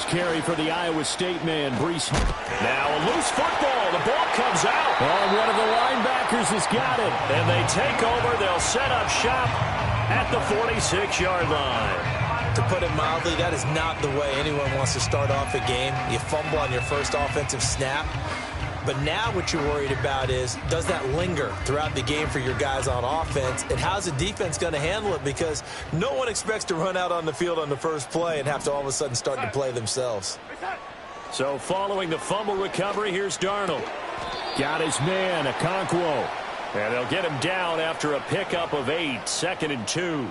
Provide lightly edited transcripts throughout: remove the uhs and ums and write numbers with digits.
carry for the Iowa State man, Brees. Now a loose football. The ball comes out. Oh, one of the linebackers has got it. And they take over. They'll set up shop at the 46-yard line. To put it mildly, that is not the way anyone wants to start off a game. You fumble on your first offensive snap. But now what you're worried about is, does that linger throughout the game for your guys on offense? And how's the defense going to handle it? Because no one expects to run out on the field on the first play and have to all of a sudden start to play themselves. So following the fumble recovery, here's Darnold. Got his man, Okonkwo. And they'll get him down after a pickup of 8, 2nd and 2.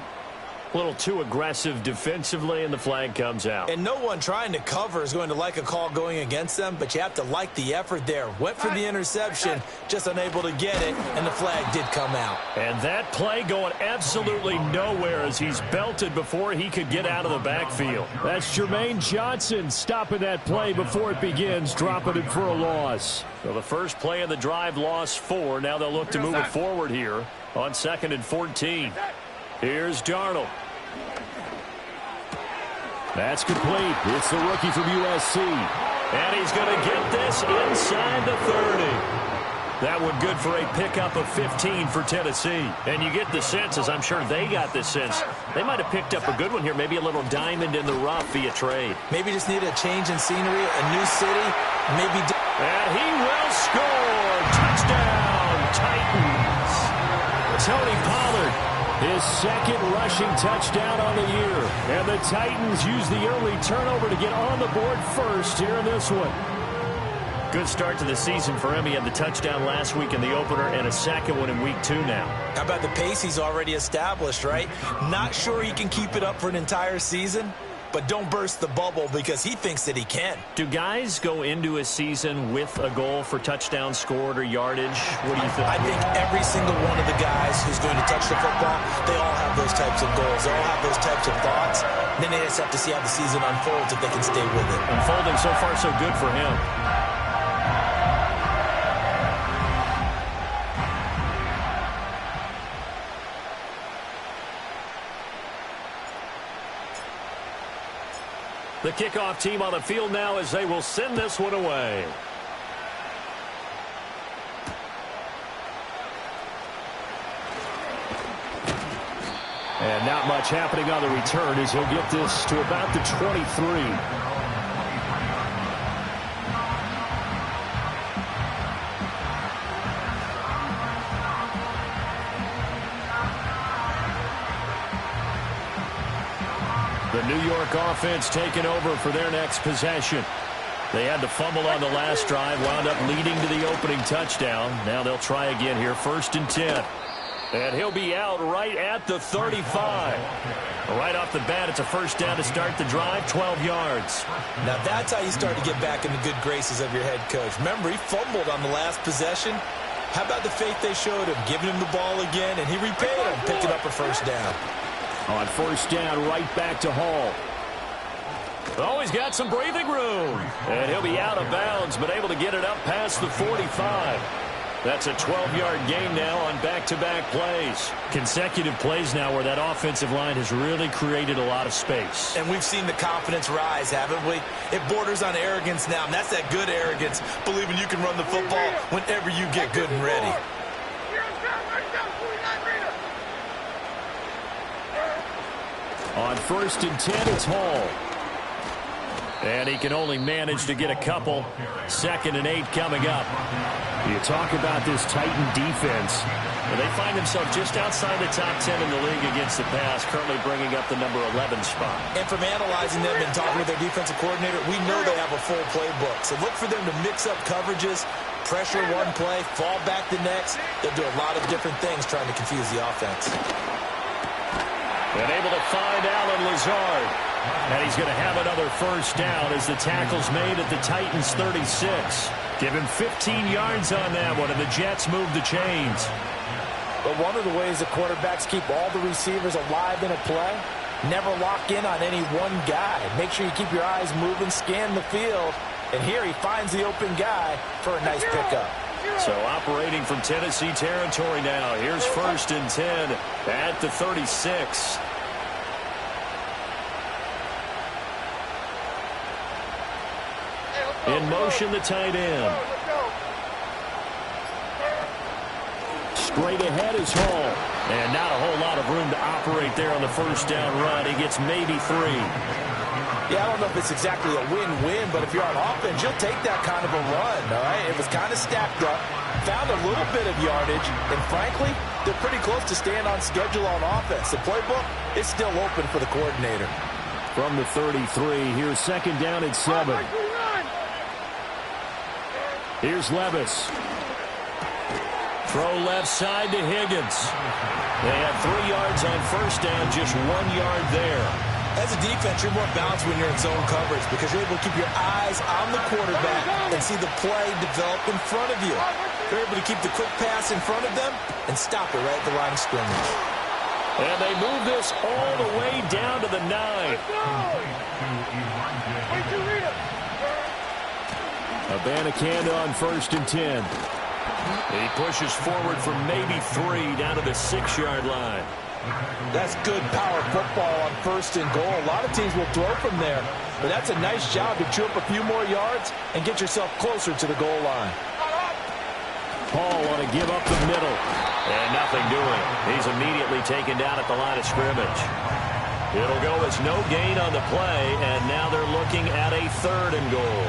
A little too aggressive defensively, and the flag comes out. And no one trying to cover is going to like a call going against them, but you have to like the effort there. Went for the interception, just unable to get it, and the flag did come out. And that play going absolutely nowhere as he's belted before he could get out of the backfield. That's Jermaine Johnson stopping that play before it begins, dropping it for a loss. So the first play of the drive lost 4. Now they'll look to move it forward here on 2nd and 14. Here's Darnold. That's complete. It's the rookie from USC. And he's going to get this inside the 30. That one good for a pickup of 15 for Tennessee. And you get the sense, as I'm sure they got the sense, they might have picked up a good one here, maybe a little diamond in the rough via trade. Maybe just need a change in scenery, a new city, maybe. And he will score. Touchdown, Titans. Tony Pollard, his 2nd rushing touchdown on the year. And the Titans use the early turnover to get on the board first here in this one. Good start to the season for him. He had the touchdown last week in the opener and a 2nd one in week 2 now. How about the pace he's already established, right? Not sure he can keep it up for an entire season, but don't burst the bubble because he thinks that he can. Do guys go into a season with a goal for touchdowns scored or yardage? What do you think? I think every single one of the guys who's going to touch the football, they all have those types of goals. They all have those types of thoughts. Then they just have to see how the season unfolds if they can stay with it. Unfolding so far so good for him. The kickoff team on the field now as they will send this one away. And not much happening on the return as he'll get this to about the 23. The New York offense taking over for their next possession. They had to fumble on the last drive, wound up leading to the opening touchdown. Now they'll try again here, 1st and 10. And he'll be out right at the 35. Right off the bat, it's a first down to start the drive, 12 yards. Now that's how you start to get back in the good graces of your head coach. Remember, he fumbled on the last possession. How about the faith they showed him, giving him the ball again, and he repaid him, picking up a first down. On 1st down, right back to Hall. Oh, he's got some breathing room. And he'll be out of bounds, but able to get it up past the 45. That's a 12-yard gain now on back-to-back plays. Consecutive plays now where that offensive line has really created a lot of space. And we've seen the confidence rise, haven't we? It borders on arrogance now, and that's that good arrogance, believing you can run the football whenever you get good and ready. On 1st and 10, it's Hall. And he can only manage to get a couple. 2nd and 8 coming up. You talk about this Titan defense. And they find themselves just outside the top 10 in the league against the pass, currently bringing up the number 11 spot. And from analyzing them and talking with their defensive coordinator, we know they have a full playbook. So look for them to mix up coverages, pressure one play, fall back the next. They'll do a lot of different things trying to confuse the offense. And able to find Alan Lazard. And he's going to have another first down as the tackle's made at the Titans' 36. Give him 15 yards on that one, and the Jets move the chains. But one of the ways the quarterbacks keep all the receivers alive in a play, never lock in on any one guy. Make sure you keep your eyes moving, scan the field. And here he finds the open guy for a nice pickup. So operating from Tennessee territory now. Here's 1st and 10 at the 36. motion, the tight end. Straight ahead is Hall. And not a whole lot of room to operate there on the first down run. He gets maybe 3. Yeah, I don't know if it's exactly a win-win, but if you're on offense, you'll take that kind of a run, all right? It was kind of stacked up, found a little bit of yardage, and frankly, they're pretty close to staying on schedule on offense. The playbook is still open for the coordinator. From the 33, here's second down and 7. Here's Levis. Throw left side to Higgins. They have 3 yards on first down, just 1 yard there. As a defense, you're more balanced when you're in zone coverage because you're able to keep your eyes on the quarterback and see the play develop in front of you. You're able to keep the quick pass in front of them and stop it right at the line of scrimmage. And they move this all the way down to the 9. Abanikanda on first and 10. He pushes forward for maybe 3 down to the 6-yard line. That's good power football on first and goal. A lot of teams will throw from there, but that's a nice job to chew up a few more yards and get yourself closer to the goal line. Paul on to give up the middle. And nothing doing. He's immediately taken down at the line of scrimmage. It'll go as no gain on the play, and now they're looking at a 3rd and goal.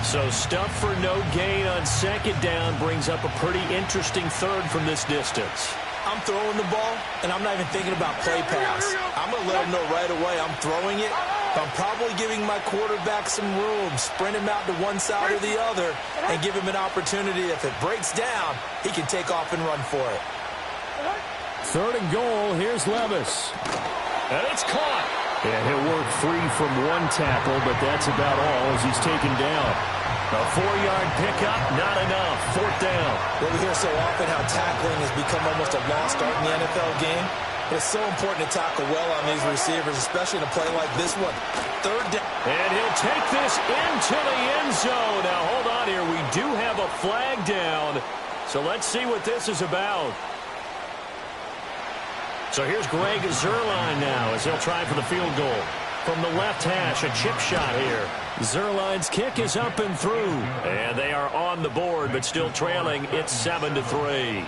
So stuff for no gain on second down brings up a pretty interesting 3rd from this distance. I'm throwing the ball, and I'm not even thinking about play pass. I'm going to let him know right away I'm throwing it. But I'm probably giving my quarterback some room, sprint him out to one side or the other, and give him an opportunity. If it breaks down, he can take off and run for it. 3rd and goal. Here's Levis. And it's caught. And he'll work free from 1 tackle, but that's about all as he's taken down. A 4-yard pickup, not enough. 4th down. Well, we hear so often how tackling has become almost a lost art in the NFL game. But it's so important to tackle well on these receivers, especially in a play like this one. 3rd down. And he'll take this into the end zone. Now, hold on here. We do have a flag down. So let's see what this is about. So here's Greg Zuerlein now as he'll try for the field goal. From the left hash, a chip shot here. Zuerlein's kick is up and through. And they are on the board, but still trailing. It's 7-3.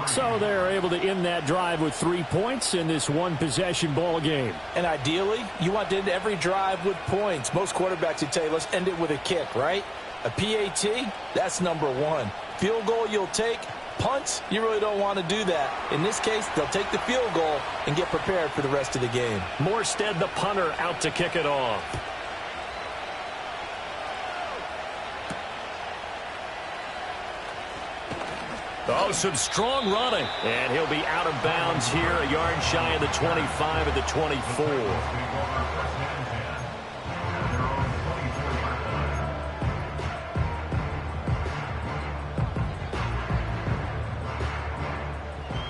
So they're able to end that drive with 3 points in this one-possession ball game. And ideally, you want to end every drive with points. Most quarterbacks would tell you, let's end it with a kick, right? A PAT, that's number 1. Field goal you'll take. Punts, you really don't want to do that. In this case, they'll take the field goal and get prepared for the rest of the game. Morstead, the punter, out to kick it off. Oh, some strong running. And he'll be out of bounds here, a yard shy of the 25 at the 24.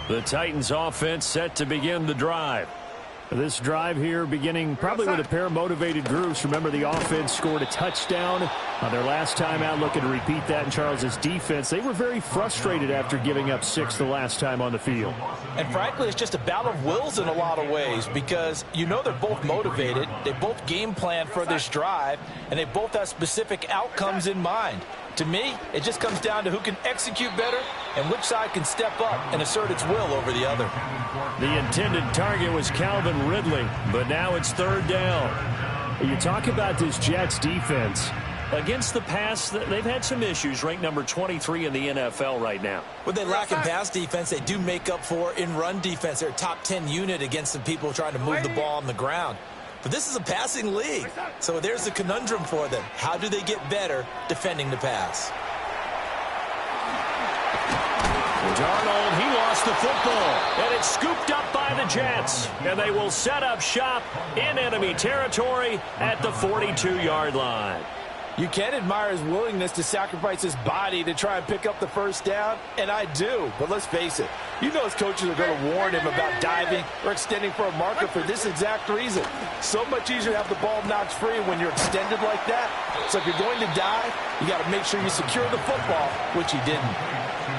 The Titans offense set to begin the drive. This drive here beginning probably with a pair of motivated groups. Remember, the offense scored a touchdown on their last time out. Looking to repeat that in Charles's defense. They were very frustrated after giving up 6 the last time on the field. And frankly, it's just a battle of wills in a lot of ways because you know they're both motivated. They both game plan for this drive, and they both have specific outcomes in mind. To me, it just comes down to who can execute better and which side can step up and assert its will over the other. The intended target was Calvin Ridley, but now it's 3rd down. You talk about this Jets defense. Against the pass, they've had some issues, ranked number 23 in the NFL right now. What they lack in pass defense, they do make up for in run defense. They're a top 10 unit against the people trying to move the ball on the ground. But this is a passing league, so there's a conundrum for them. How do they get better defending the pass? Darnold, he lost the football, and it's scooped up by the Jets. And they will set up shop in enemy territory at the 42-yard line. You can admire his willingness to sacrifice his body to try and pick up the first down, and I do. But let's face it, you know his coaches are going to warn him about diving or extending for a marker for this exact reason. So much easier to have the ball knocked free when you're extended like that. So if you're going to dive, you got to make sure you secure the football, which he didn't.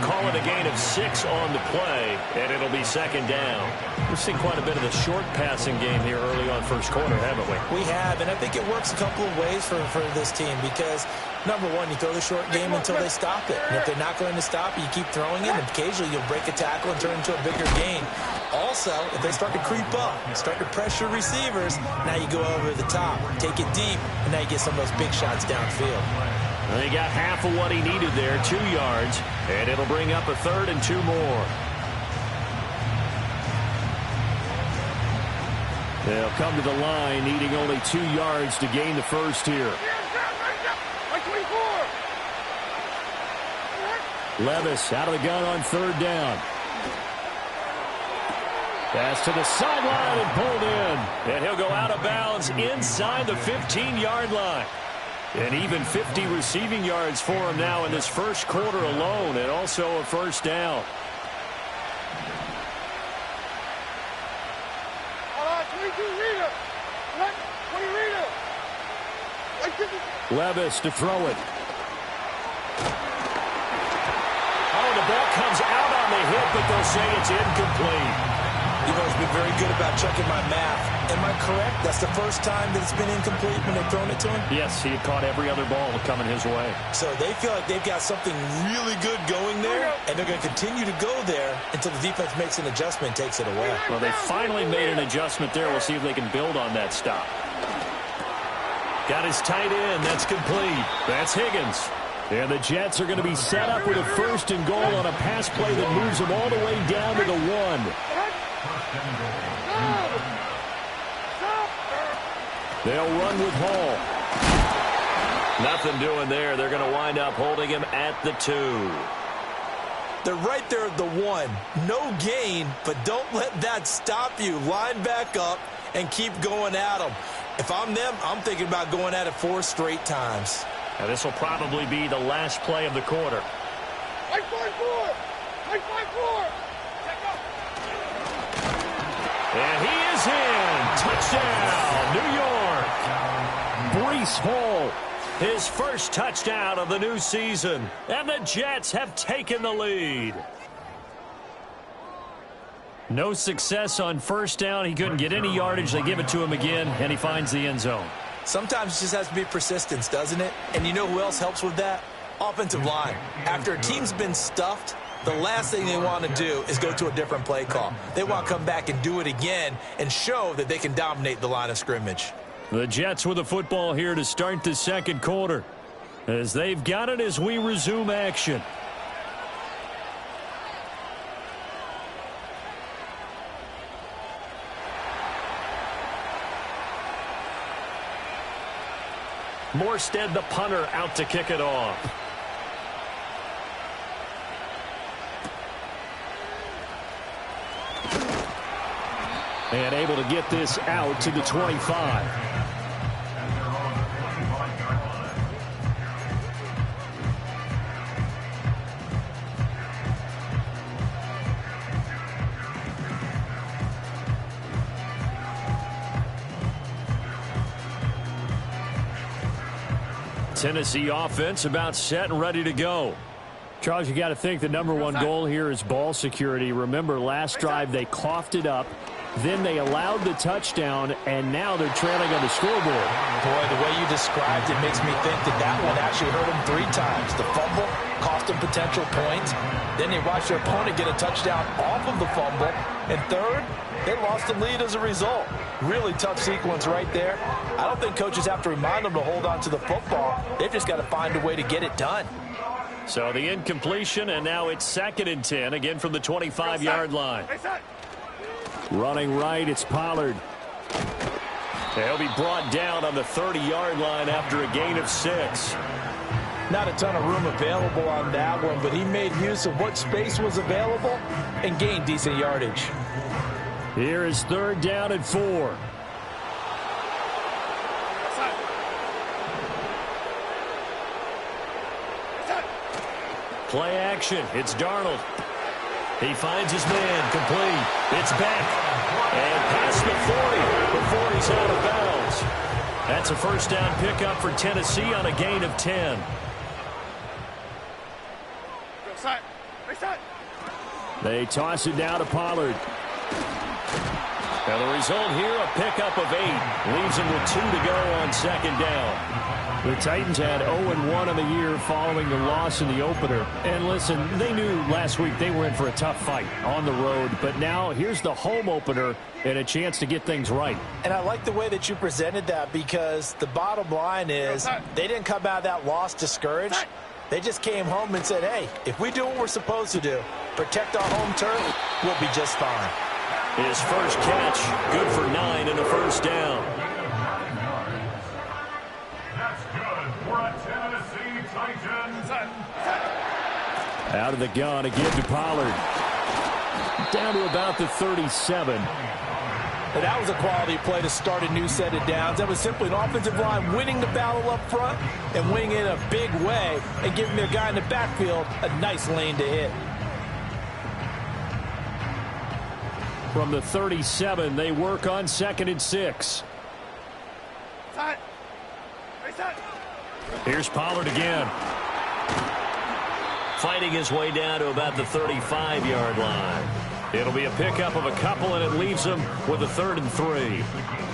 Call it a gain of 6 on the play, and it'll be second down. We've seen quite a bit of the short passing game here early on first quarter, haven't we? We have, and I think it works a couple of ways for this team because, number one, you throw the short game until they stop it. And if they're not going to stop it, you keep throwing it, and occasionally you'll break a tackle and turn it into a bigger gain. Also, if they start to creep up, start to pressure receivers, now you go over the top, take it deep, and now you get some of those big shots downfield. Well, he got half of what he needed there, 2 yards, and it'll bring up a 3rd and 2 more. They'll come to the line, needing only 2 yards to gain the first here. Levis out of the gun on 3rd down. Pass to the sideline and pulled in. And he'll go out of bounds inside the 15-yard line. And even 50 receiving yards for him now in this first quarter alone, and also a first down. Levis to throw it. Oh, the ball comes out on the hit, but they'll say it's incomplete. You've always been very good about checking my math. Am I correct? That's the first time that it's been incomplete when they've thrown it to him? Yes, he had caught every other ball coming his way. So they feel like they've got something really good going there, and they're going to continue to go there until the defense makes an adjustment and takes it away. Well, they finally made an adjustment there. We'll see if they can build on that stop. Got his tight end. That's complete. That's Higgins. And the Jets are going to be set up with a 1st and goal on a pass play that moves them all the way down to the 1. They'll run with Hall. Nothing doing there. They're going to wind up holding him at the 2. They're right there at the 1. No gain, but don't let that stop you. Line back up and keep going at them. If I'm them, I'm thinking about going at it 4 straight times. Now this will probably be the last play of the quarter. And he is in. Touchdown, New York. Breece Hall, his first touchdown of the new season. And the Jets have taken the lead. No success on first down. He couldn't get any yardage. They give it to him again, and he finds the end zone. Sometimes it just has to be persistence, doesn't it? And you know who else helps with that? Offensive line. After a team's been stuffed, the last thing they want to do is go to a different play call. They want to come back and do it again and show that they can dominate the line of scrimmage. The Jets with the football here to start the second quarter, as they've got it as we resume action. Morstead, the punter, out to kick it off. And able to get this out to the 25. Tennessee offense about set and ready to go. Charles, you got to think the #1 goal here is ball security. Remember, last drive they coughed it up. Then they allowed the touchdown, and now they're trailing on the scoreboard. Boy, the way you described it makes me think that that one actually hurt them 3 times. The fumble cost them potential points. Then they watched their opponent get a touchdown off of the fumble. And third, they lost the lead as a result. Really tough sequence right there. I don't think coaches have to remind them to hold on to the football. They've just got to find a way to get it done. So the incompletion, and now it's 2nd and 10, again from the 25-yard line. Running right, it's Pollard. He'll be brought down on the 30-yard line after a gain of 6. Not a ton of room available on that one, but he made use of what space was available and gained decent yardage. Here is 3rd down and 4. Play action. It's Darnold. He finds his man. Complete. It's back. And past the 40 before he's out of bounds. That's a first down pickup for Tennessee on a gain of 10. They toss it down to Pollard. And the result here, a pickup of 8. Leaves them with 2 to go on second down. The Titans had 0-1 on the year following the loss in the opener. And listen, they knew last week they were in for a tough fight on the road. But now here's the home opener and a chance to get things right. And I like the way that you presented that, because the bottom line is they didn't come out of that loss discouraged. They just came home and said, hey, if we do what we're supposed to do, protect our home turf, we'll be just fine. His first catch, good for 9 and a first down. That's good for a Tennessee Titans. Out of the gun again to Pollard. Down to about the 37. And that was a quality play to start a new set of downs. That was simply an offensive line winning the battle up front and winning it in a big way and giving their guy in the backfield a nice lane to hit. From the 37, they work on 2nd and 6. Here's Pollard again. Fighting his way down to about the 35-yard line. It'll be a pickup of a couple, and it leaves them with a 3rd and 3.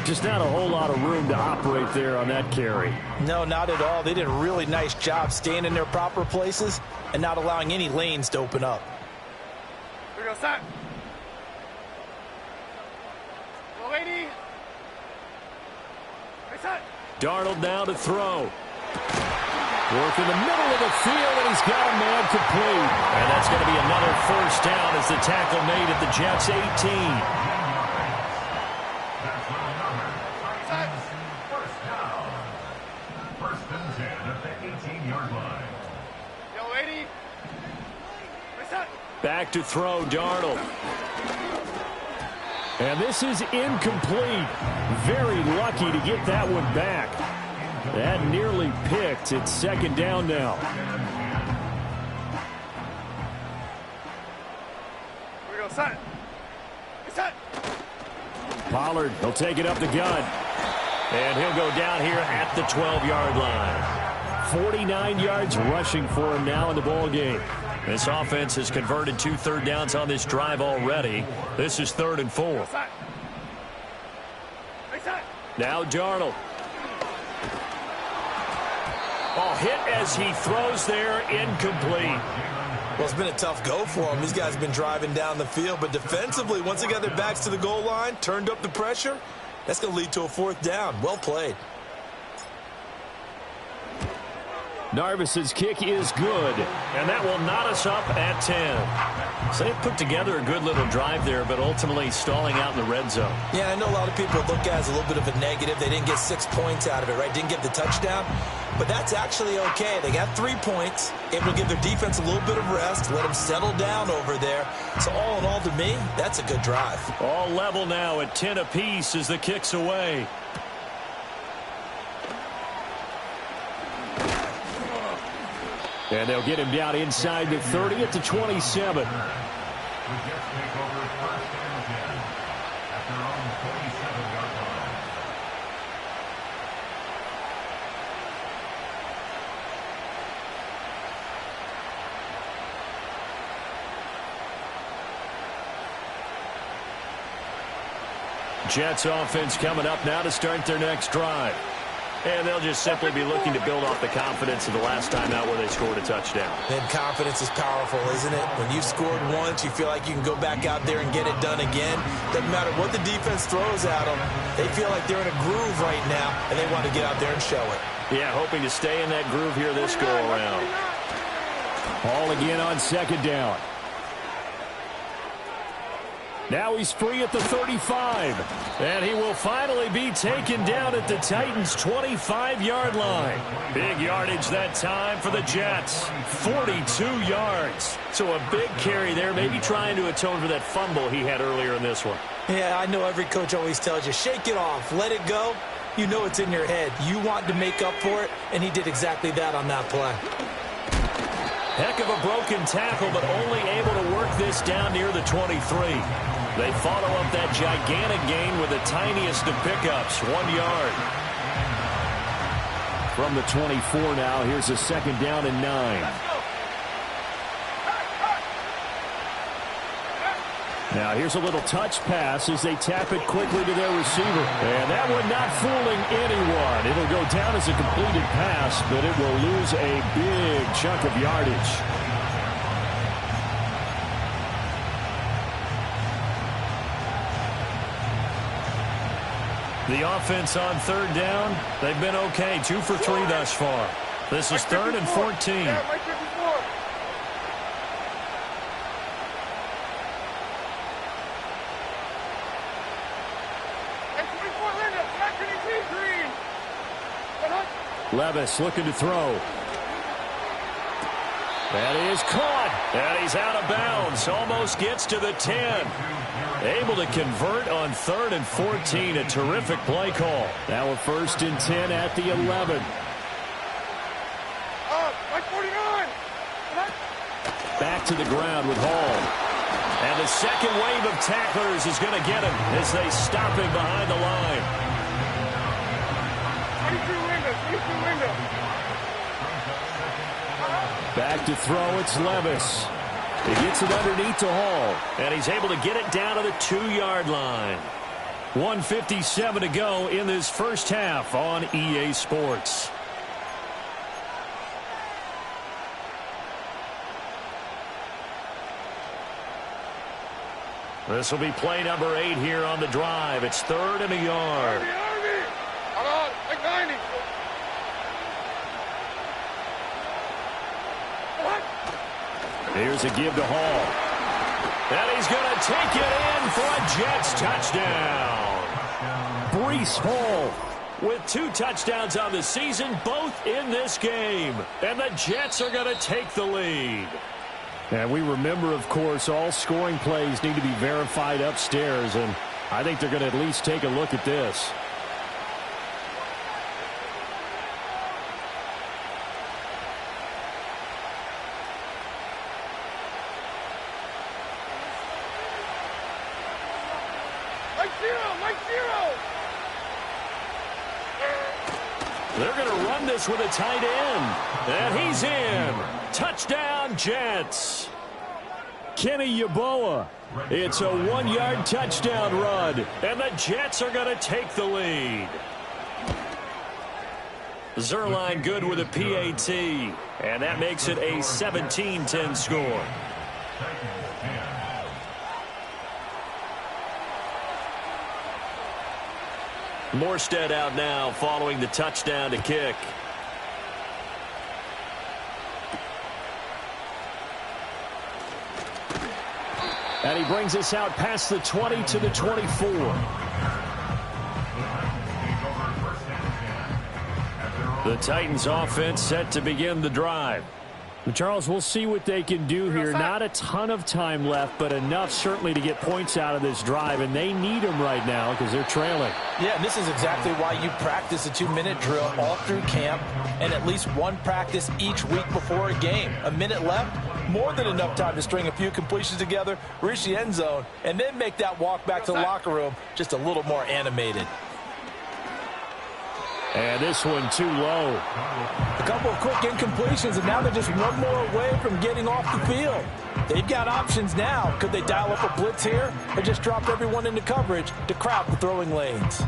Just not a whole lot of room to operate there on that carry. No, not at all. They did a really nice job staying in their proper places and not allowing any lanes to open up. Here we go, start. Darnold now to throw. Work in the middle of the field, and he's got a man complete. And that's going to be another first down as the tackle made at the Jets' 18. First down. 1st and 10 at the 18-yard line. Yo, 80. Back to throw, Darnold. And this is incomplete. Very lucky to get that one back. That nearly picked. It's 2nd down now. Here we go, set. Set. Pollard, he'll take it up the gut. And he'll go down here at the 12-yard line. 49 yards rushing for him now in the ball game. This offense has converted 2 third downs on this drive already. This is 3rd and 4. Now Darnold. Oh, hit as he throws there, incomplete. Well, it's been a tough go for him. These guys have been driving down the field, but defensively, once they got their backs to the goal line, turned up the pressure, that's going to lead to a 4th down. Well played. Narvis's kick is good, and that will knot us up at 10. So they put together a good little drive there, but ultimately stalling out in the red zone. Yeah, I know a lot of people look at it as a little bit of a negative. They didn't get 6 points out of it, right? Didn't get the touchdown. But that's actually okay. They got 3 points, able to give their defense a little bit of rest, let them settle down over there. So all in all, to me, that's a good drive. All level now at 10 apiece as the kick's away. And they'll get him down inside the 30 at the 27. Jets offense coming up now to start their next drive. And they'll just simply be looking to build off the confidence of the last time out where they scored a touchdown. And confidence is powerful, isn't it? When you've scored once, you feel like you can go back out there and get it done again. Doesn't matter what the defense throws at them. They feel like they're in a groove right now, and they want to get out there and show it. Yeah, hoping to stay in that groove here this go-around. Ball again on 2nd down. Now he's free at the 35. And he will finally be taken down at the Titans' 25-yard line. Big yardage that time for the Jets. 42 yards. So a big carry there, maybe trying to atone for that fumble he had earlier in this one. Yeah, I know every coach always tells you, shake it off, let it go. You know it's in your head. You want to make up for it, and he did exactly that on that play. Heck of a broken tackle, but only able to work this down near the 23. They follow up that gigantic gain with the tiniest of pickups, 1 yard. From the 24 now, here's a 2nd down and 9. Now here's a little touch pass as they tap it quickly to their receiver. And that one not fooling anyone. It'll go down as a completed pass, but it will lose a big chunk of yardage. The offense on third down, they've been okay. 2 for 3 thus far. This is 3rd and 14. Yeah, Mike 54. Levis looking to throw. That is caught. And he's out of bounds. Almost gets to the 10. Able to convert on 3rd and 14. A terrific play call. Now a 1st and 10 at the 11. Mike 49. Back to the ground with Hall. And the second wave of tacklers is going to get him as they stop him behind the line. 22 window. Back to throw, it's Levis. He gets it underneath to Hall, and he's able to get it down to the 2-yard line. 1:57 to go in this first half on EA Sports. This will be play number 8 here on the drive. It's 3rd and a yard. Hold on, like 90. Here's a give to Hall. And he's going to take it in for a Jets touchdown. Breece Hall with 2 touchdowns on the season, both in this game. And the Jets are going to take the lead. And we remember, of course, all scoring plays need to be verified upstairs. And I think they're going to at least take a look at this. They're going to run this with a tight end. And he's in. Touchdown, Jets. Kenny Yeboah. It's a 1-yard touchdown run. And the Jets are going to take the lead. Zerline good with a PAT. And that makes it a 17-10 score. Morstead out now following the touchdown to kick. And he brings us out past the 20 to the 24. The Titans offense set to begin the drive. Charles, we'll see what they can do here. Not a ton of time left, but enough certainly to get points out of this drive, and they need them right now because they're trailing. Yeah, and this is exactly why you practice a 2-minute drill all through camp and at least one practice each week before a game. A minute left, more than enough time to string a few completions together, reach the end zone, and then make that walk back to the locker room just a little more animated. And this one too low. A couple of quick incompletions, and now they're just one more away from getting off the field. They've got options now. Could they dial up a blitz here or just drop everyone into coverage to crowd the throwing lanes?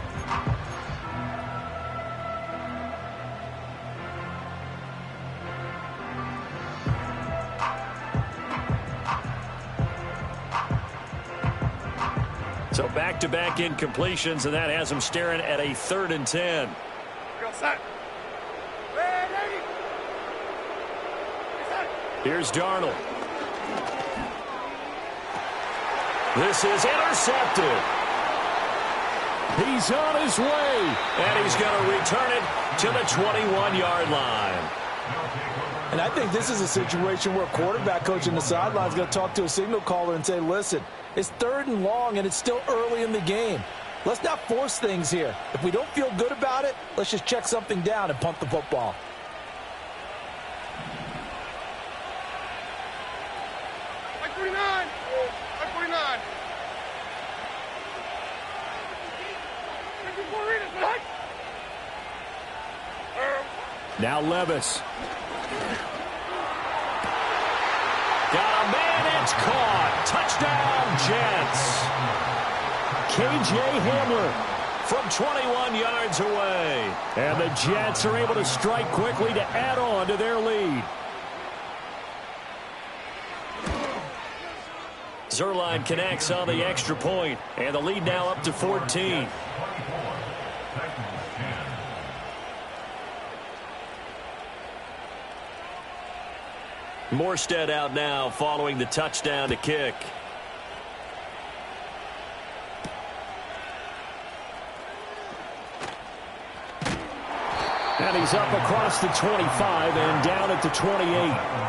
So back-to-back incompletions, and that has them staring at a 3rd and 10. Here's Darnold. This is intercepted. He's on his way, and he's going to return it to the 21-yard line. And I think this is a situation where a quarterback coach in the sideline is going to talk to a signal caller and say, listen, it's 3rd and long, and it's still early in the game. Let's not force things here. If we don't feel good about it, let's just check something down and punt the football. Now Levis. Got a man in It's caught. Touchdown, Jets. K.J. Hamler from 21 yards away. And the Jets are able to strike quickly to add on to their lead. Zerline connects on the extra point, and the lead now up to 14. Morstead out now following the touchdown to kick. And he's up across the 25 and down at the 28.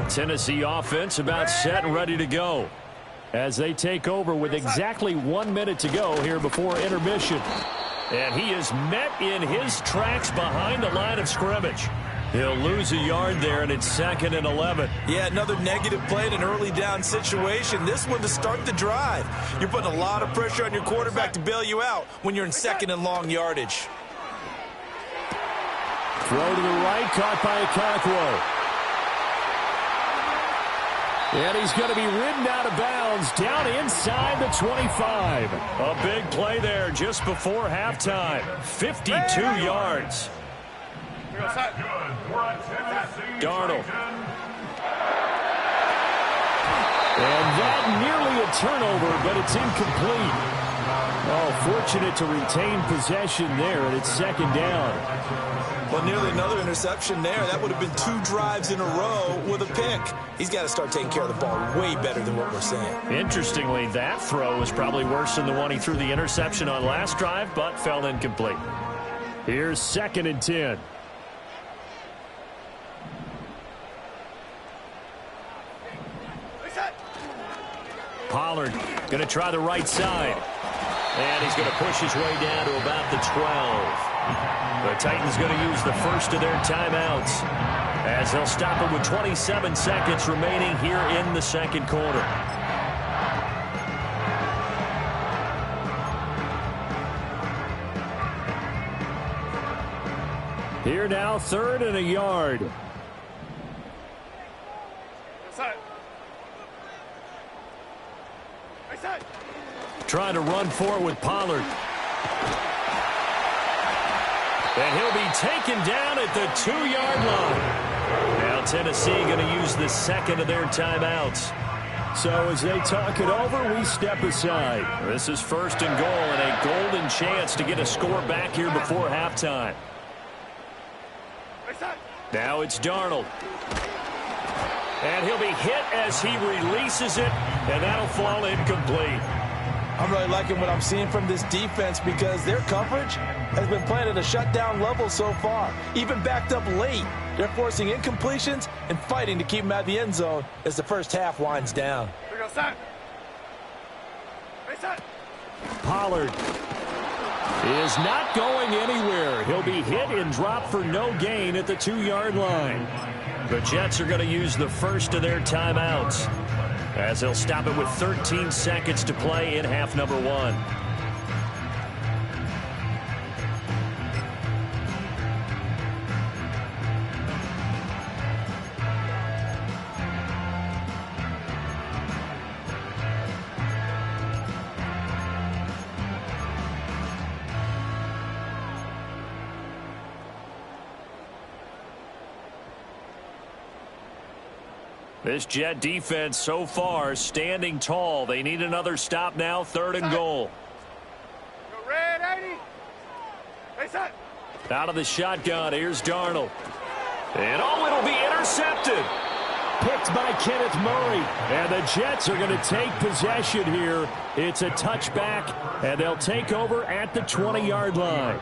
Tennessee offense about set and ready to go as they take over with exactly 1 minute to go here before intermission. And he is met in his tracks behind the line of scrimmage. He'll lose a yard there, and it's 2nd and 11. Yeah, another negative play in an early down situation. This one to start the drive. You're putting a lot of pressure on your quarterback to bail you out when you're in 2nd and long yardage. Throw to the right, caught by Okonkwo. And he's going to be ridden out of bounds down inside the 25. A big play there just before halftime. 52 yards. Darnold. And that nearly a turnover, but it's incomplete. Oh, fortunate to retain possession there, and it's 2nd down. Well, nearly another interception there. That would have been 2 drives in a row with a pick. He's got to start taking care of the ball way better than what we're saying. Interestingly, that throw was probably worse than the one he threw the interception on last drive, but fell incomplete. Here's 2nd and 10. Pollard going to try the right side. And he's going to push his way down to about the 12. The Titans going to use the first of their timeouts as they'll stop it with 27 seconds remaining here in the second quarter. Here now, 3rd and a yard. Trying to run forward with Pollard. And he'll be taken down at the 2-yard line. Now Tennessee going to use the 2nd of their timeouts. So as they talk it over, we step aside. This is 1st and goal and a golden chance to get a score back here before halftime. Now it's Darnold. And he'll be hit as he releases it, and that'll fall incomplete. I'm really liking what I'm seeing from this defense because their coverage has been playing at a shutdown level so far. Even backed up late, they're forcing incompletions and fighting to keep them out of the end zone as the first half winds down. Pollard is not going anywhere. He'll be hit and dropped for no gain at the 2-yard line. The Jets are going to use the first of their timeouts as they'll stop it with 13 seconds to play in half number 1. This Jet defense so far standing tall. They need another stop now. 3rd and goal. Out of the shotgun. Here's Darnold. And it'll be intercepted. Picked by Kenneth Murray. And the Jets are going to take possession here. It's a touchback, and they'll take over at the 20-yard line.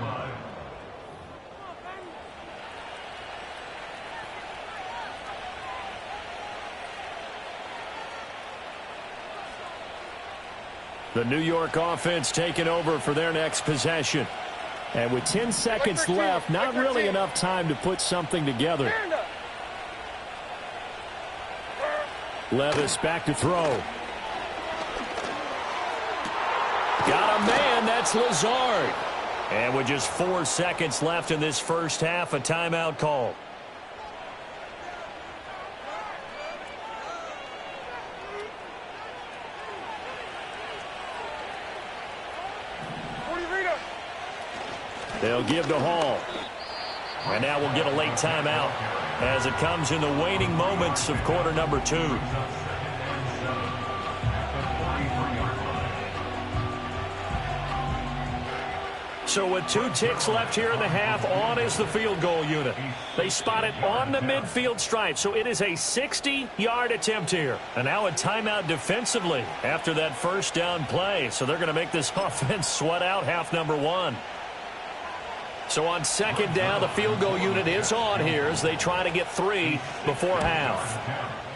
The New York offense taking over for their next possession. And with 10 seconds left, not really enough time to put something together. Levis back to throw. Got a man, that's Lazard. And with just 4 seconds left in this first half, a timeout call. They'll give to Hall. And now we'll get a late timeout as it comes in the waning moments of quarter number 2. So with 2 ticks left here in the half, on is the field goal unit. They spot it on the midfield stripe, so it is a 60-yard attempt here. And now a timeout defensively after that first down play. So they're going to make this offense sweat out half number 1. So on second down, the field goal unit is on here as they try to get 3 before half.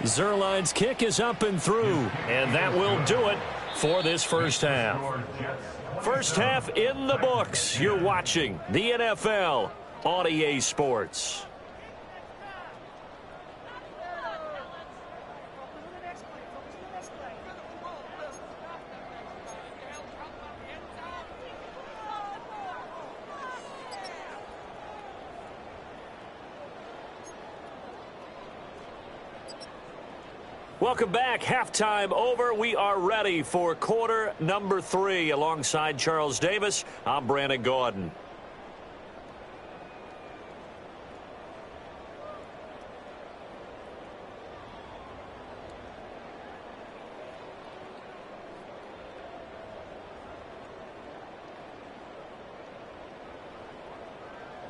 Zerline's kick is up and through, and that will do it for this first half. First half in the books. You're watching the NFL on EA Sports. Welcome back. Halftime over. We are ready for quarter number 3. Alongside Charles Davis, I'm Brandon Gordon.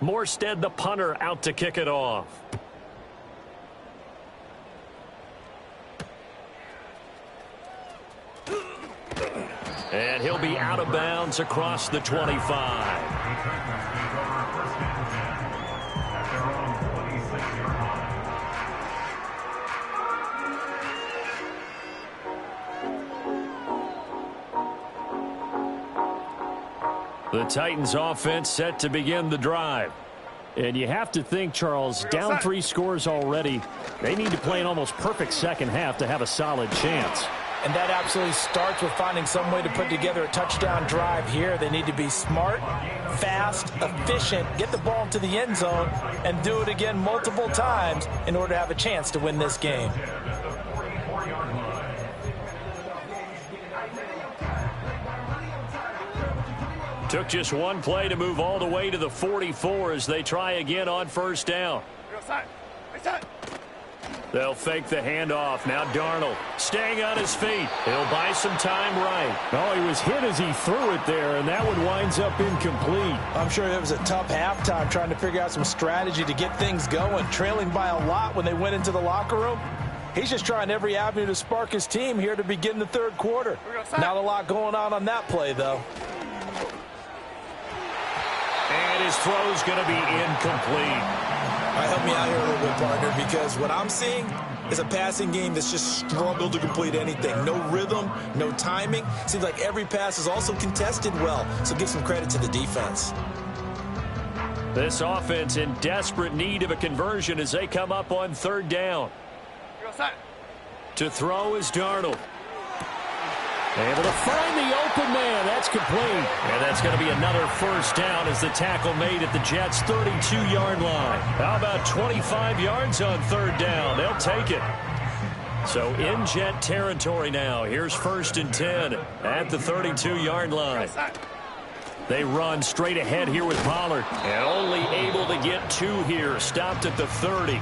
Morstead, the punter, out to kick it off. And he'll be out of bounds across the 25. The Titans offense set to begin the drive. And you have to think, Charles, down 3 scores already. They need to play an almost perfect second half to have a solid chance. And that absolutely starts with finding some way to put together a touchdown drive here. They need to be smart, fast, efficient, get the ball into the end zone, and do it again multiple times in order to have a chance to win this game. Took just one play to move all the way to the 44 as they try again on first down. They'll fake the handoff. Now Darnold staying on his feet. He'll buy some time right. Oh, he was hit as he threw it there, and that one winds up incomplete. I'm sure it was a tough halftime trying to figure out some strategy to get things going. Trailing by a lot when they went into the locker room. He's just trying every avenue to spark his team here to begin the third quarter. Not a lot going on that play, though. And his throw's going to be incomplete. Help me out here a little bit, partner, because what I'm seeing is a passing game that's just struggled to complete anything. No rhythm, no timing. Seems like every pass is also contested well, so give some credit to the defense. This offense in desperate need of a conversion as they come up on third down. To throw is Darnold. Able to find the open man. That's complete. And that's going to be another first down as the tackle made at the Jets' 32-yard line. How about 25 yards on third down? They'll take it. So in Jet territory now. Here's 1st and 10 at the 32-yard line. They run straight ahead here with Pollard. And only able to get 2 here. Stopped at the 30.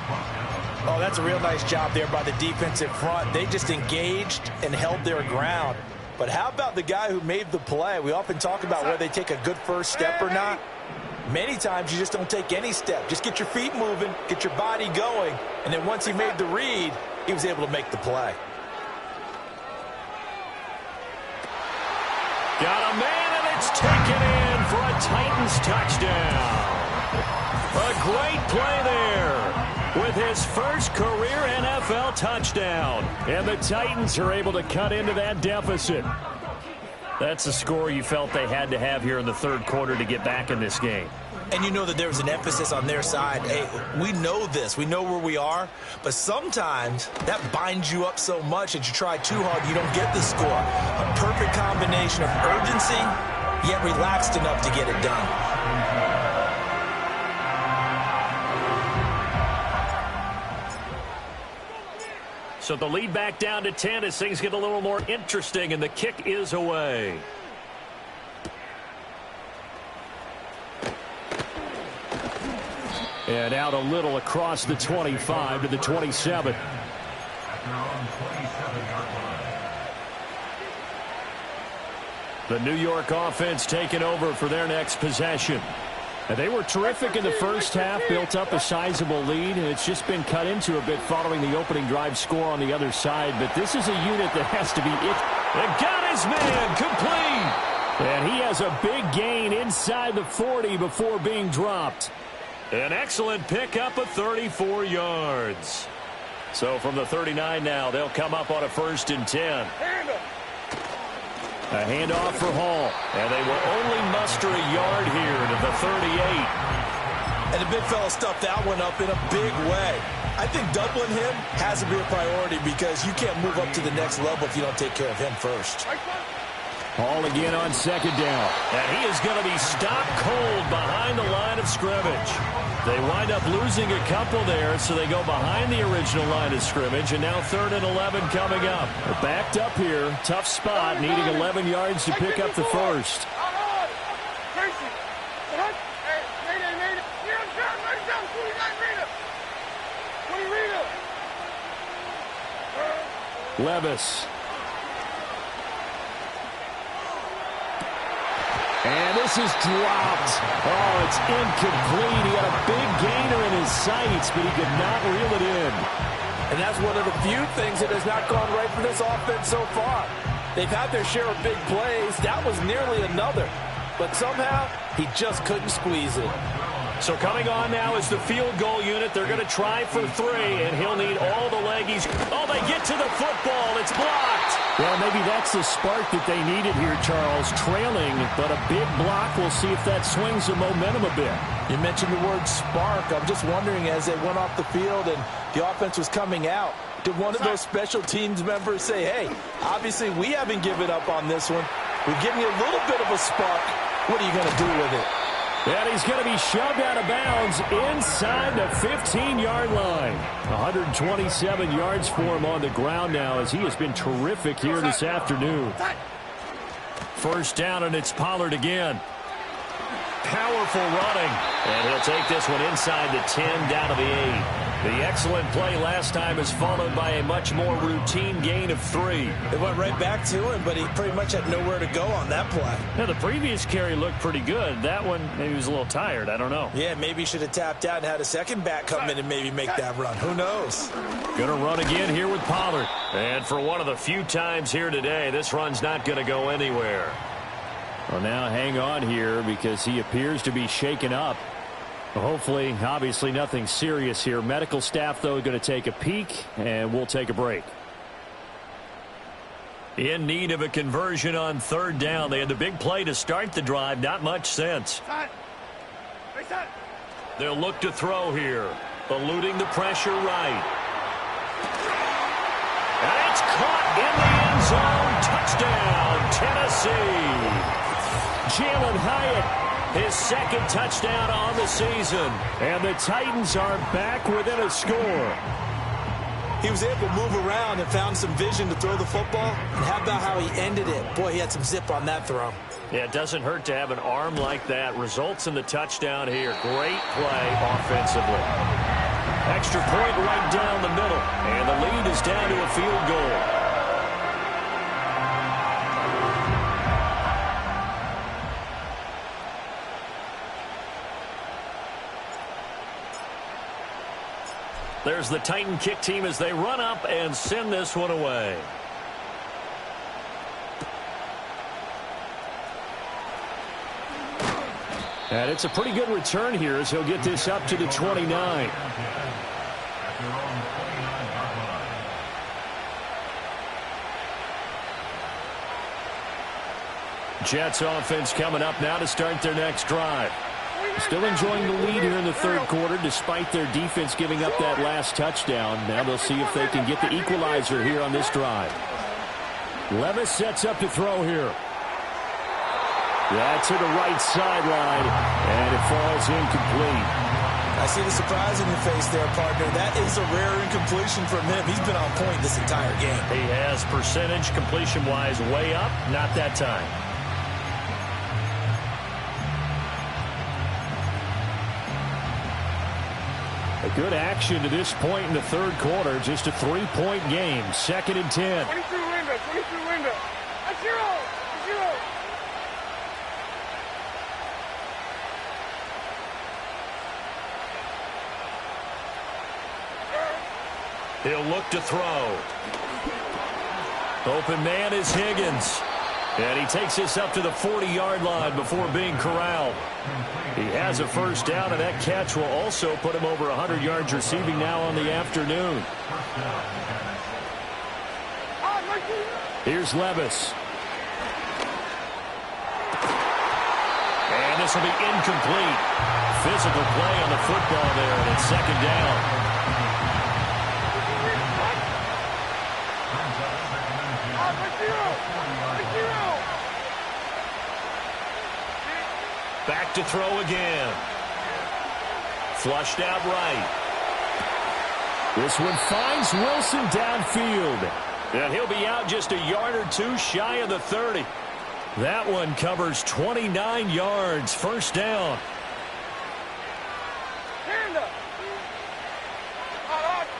Oh, that's a real nice job there by the defensive front. They just engaged and held their ground. But how about the guy who made the play? We often talk about whether they take a good first step or not. Many times you just don't take any step. Just get your feet moving, get your body going, and then once he made the read, he was able to make the play. Got a man, and it's taken in for a Titans touchdown. A great play there with his first career NFL touchdown. And the Titans are able to cut into that deficit. That's the score you felt they had to have here in the third quarter to get back in this game. And you know that there was an emphasis on their side. Hey, we know this. We know where we are. But sometimes that binds you up so much that you try too hard, you don't get the score. A perfect combination of urgency, yet relaxed enough to get it done. So the lead back down to 10 as things get a little more interesting, and the kick is away. And out a little across the 25 to the 27. The New York offense taking over for their next possession. And they were terrific in the first half, built up a sizable lead, and it's just been cut into a bit following the opening drive score on the other side. But this is a unit that has to be it. And got his man complete. And he has a big gain inside the 40 before being dropped. An excellent pickup of 34 yards. So from the 39 now, they'll come up on a 1st and 10. A handoff for Hall, and they will only muster a yard here to the 38. And the big fella stuffed that one up in a big way. I think doubling him has to be a priority because you can't move up to the next level if you don't take care of him first. Hall again on 2nd down, and he is going to be stopped cold behind the line of scrimmage. They wind up losing a couple there, so they go behind the original line of scrimmage, and now 3rd and 11 coming up. They're backed up here, tough spot, needing 11 yards to pick up the first. 'Levis. And this is dropped. Oh, it's incomplete. He had a big gainer in his sights, but he could not reel it in. And that's one of the few things that has not gone right for this offense so far. They've had their share of big plays. That was nearly another. But somehow, he just couldn't squeeze it. So coming on now is the field goal unit. They're going to try for 3, and he'll need all the leggies. Oh, they get to the football. It's blocked. Well, maybe that's the spark that they needed here, Charles. Trailing, but a big block. We'll see if that swings the momentum a bit. You mentioned the word spark. I'm just wondering, as they went off the field and the offense was coming out, did one of those special teams members say, hey, obviously we haven't given up on this one. We've given you a little bit of a spark. What are you going to do with it? And he's going to be shoved out of bounds inside the 15-yard line. 127 yards for him on the ground now as he has been terrific here this afternoon. 1st down, and it's Pollard again. Powerful running. And he'll take this one inside the 10 down to the 8. The excellent play last time is followed by a much more routine gain of 3. It went right back to him, but he pretty much had nowhere to go on that play. Now, the previous carry looked pretty good. That one, maybe he was a little tired. I don't know. Yeah, maybe he should have tapped out and had a second back come in and maybe make that run. Who knows? Going to run again here with Pollard. And for one of the few times here today, this run's not going to go anywhere. Well, now hang on here because he appears to be shaken up. Hopefully, obviously nothing serious here. Medical staff, though, going to take a peek, and we'll take a break. In need of a conversion on 3rd down. They had the big play to start the drive. Not much sense. They'll look to throw here. Eluding the pressure right. And it's caught in the end zone. Touchdown, Tennessee. Jalen Hyatt. His 2nd touchdown on the season. And the Titans are back within a score. He was able to move around and found some vision to throw the football. And how about how he ended it? Boy, he had some zip on that throw. Yeah, it doesn't hurt to have an arm like that. Results in the touchdown here. Great play offensively. Extra point right down the middle. And the lead is down to a field goal. There's the Titan kick team as they run up and send this one away. And it's a pretty good return here as he'll get this up to the 29. Jets offense coming up now to start their next drive. Still enjoying the lead here in the 3rd quarter despite their defense giving up that last touchdown. Now they'll see if they can get the equalizer here on this drive. Levis sets up to throw here. That's to the right sideline, and it falls incomplete. I see the surprise in your face there, partner. That is a rare incompletion from him. He's been on point this entire game. He has percentage completion-wise way up, not that time. A good action to this point in the third quarter. Just a 3-point game. 2nd and 10. 22 window, 22 window. A zero, a zero. He'll look to throw. Open man is Higgins. And he takes this up to the 40-yard line before being corralled. He has a first down, and that catch will also put him over 100 yards receiving now on the afternoon. Here's Levis. And this will be incomplete. Physical play on the football there, and it's 2nd down. Back to throw again. Flushed out right. This one finds Wilson downfield. And he'll be out just a yard or two shy of the 30. That one covers 29 yards. First down. Hand up.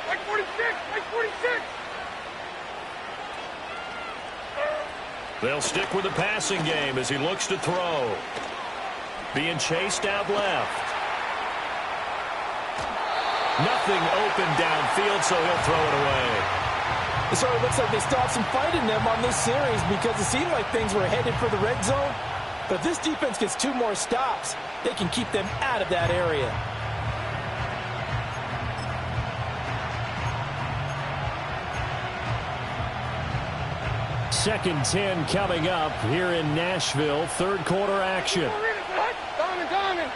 Like 46, like 46. They'll stick with the passing game as he looks to throw. Being chased out left. Nothing open downfield, so he'll throw it away. It sort of looks like they still have some fight in them on this series because it seemed like things were headed for the red zone. But if this defense gets 2 more stops, they can keep them out of that area. Second 10 coming up here in Nashville. Third quarter action. Diamond.